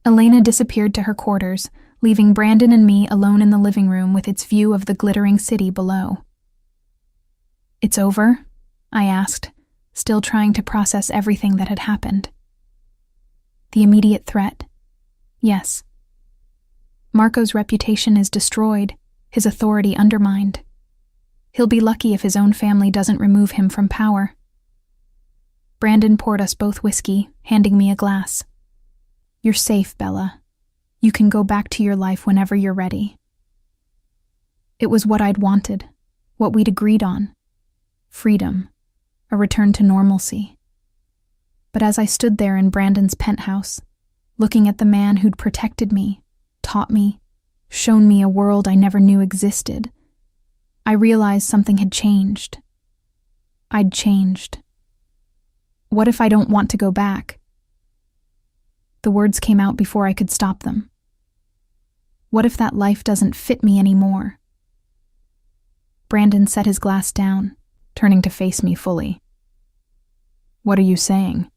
Elena disappeared to her quarters, leaving Brandon and me alone in the living room with its view of the glittering city below. It's over? I asked, still trying to process everything that had happened. The immediate threat? Yes. Marco's reputation is destroyed, his authority undermined. He'll be lucky if his own family doesn't remove him from power. Brandon poured us both whiskey, handing me a glass. You're safe, Bella. You can go back to your life whenever you're ready. It was what I'd wanted, what we'd agreed on. Freedom, a return to normalcy. But as I stood there in Brandon's penthouse, looking at the man who'd protected me, taught me, shown me a world I never knew existed, I realized something had changed. I'd changed. What if I don't want to go back? The words came out before I could stop them. What if that life doesn't fit me anymore? Brandon set his glass down, turning to face me fully. What are you saying?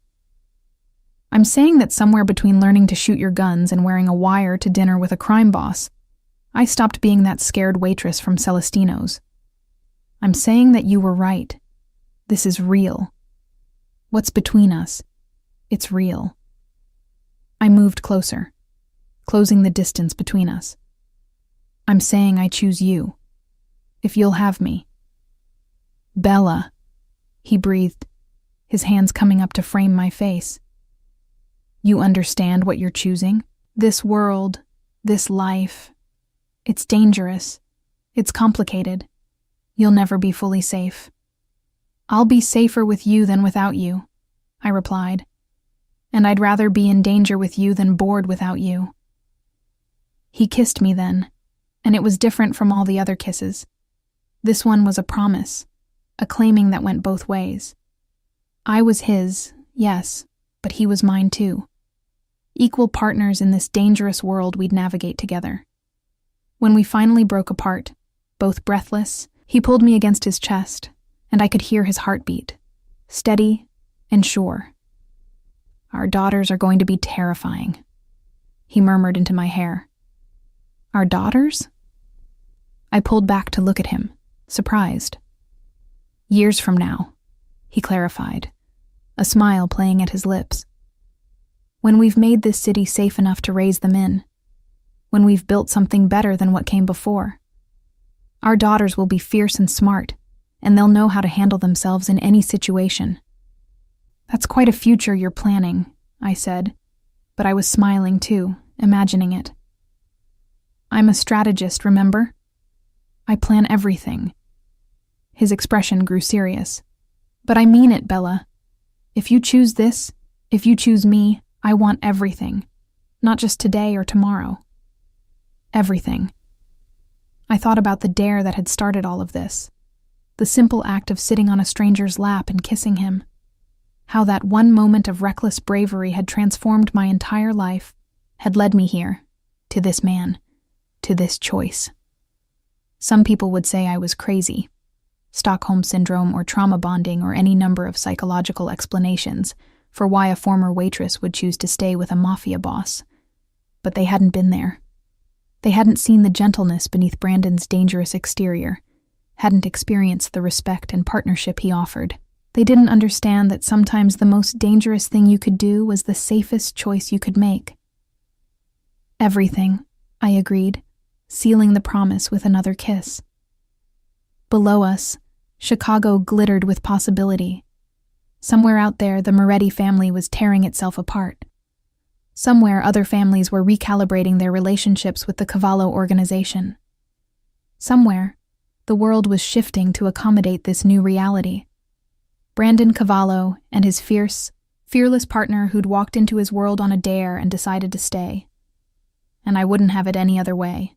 I'm saying that somewhere between learning to shoot your guns and wearing a wire to dinner with a crime boss, I stopped being that scared waitress from Celestino's. I'm saying that you were right. This is real. What's between us? It's real. I moved closer, closing the distance between us. I'm saying I choose you, if you'll have me. Bella, he breathed, his hands coming up to frame my face. You understand what you're choosing? This world, this life. It's dangerous. It's complicated. You'll never be fully safe. I'll be safer with you than without you, I replied. And I'd rather be in danger with you than bored without you. He kissed me then, and it was different from all the other kisses. This one was a promise, a claiming that went both ways. I was his, yes, but he was mine too. Equal partners in this dangerous world we'd navigate together. When we finally broke apart, both breathless, he pulled me against his chest, and I could hear his heartbeat, steady and sure. Our daughters are going to be terrifying, he murmured into my hair. Our daughters? I pulled back to look at him, surprised. Years from now, he clarified, a smile playing at his lips. When we've made this city safe enough to raise them in, when we've built something better than what came before, our daughters will be fierce and smart, and they'll know how to handle themselves in any situation. That's quite a future you're planning, I said, but I was smiling too, imagining it. I'm a strategist, remember? I plan everything. His expression grew serious. But I mean it, Bella. If you choose this, if you choose me, I want everything. Not just today or tomorrow. Everything. I thought about the dare that had started all of this. The simple act of sitting on a stranger's lap and kissing him. How that one moment of reckless bravery had transformed my entire life, had led me here, to this man, to this choice. Some people would say I was crazy. Stockholm Syndrome or trauma bonding or any number of psychological explanations for why a former waitress would choose to stay with a mafia boss. But they hadn't been there. They hadn't seen the gentleness beneath Brandon's dangerous exterior, hadn't experienced the respect and partnership he offered. They didn't understand that sometimes the most dangerous thing you could do was the safest choice you could make. Everything, I agreed, sealing the promise with another kiss. Below us, Chicago glittered with possibility. Somewhere out there, the Moretti family was tearing itself apart. Somewhere, other families were recalibrating their relationships with the Cavallo organization. Somewhere, the world was shifting to accommodate this new reality. Brandon Cavallo and his fearless partner who'd walked into his world on a dare and decided to stay. And I wouldn't have it any other way.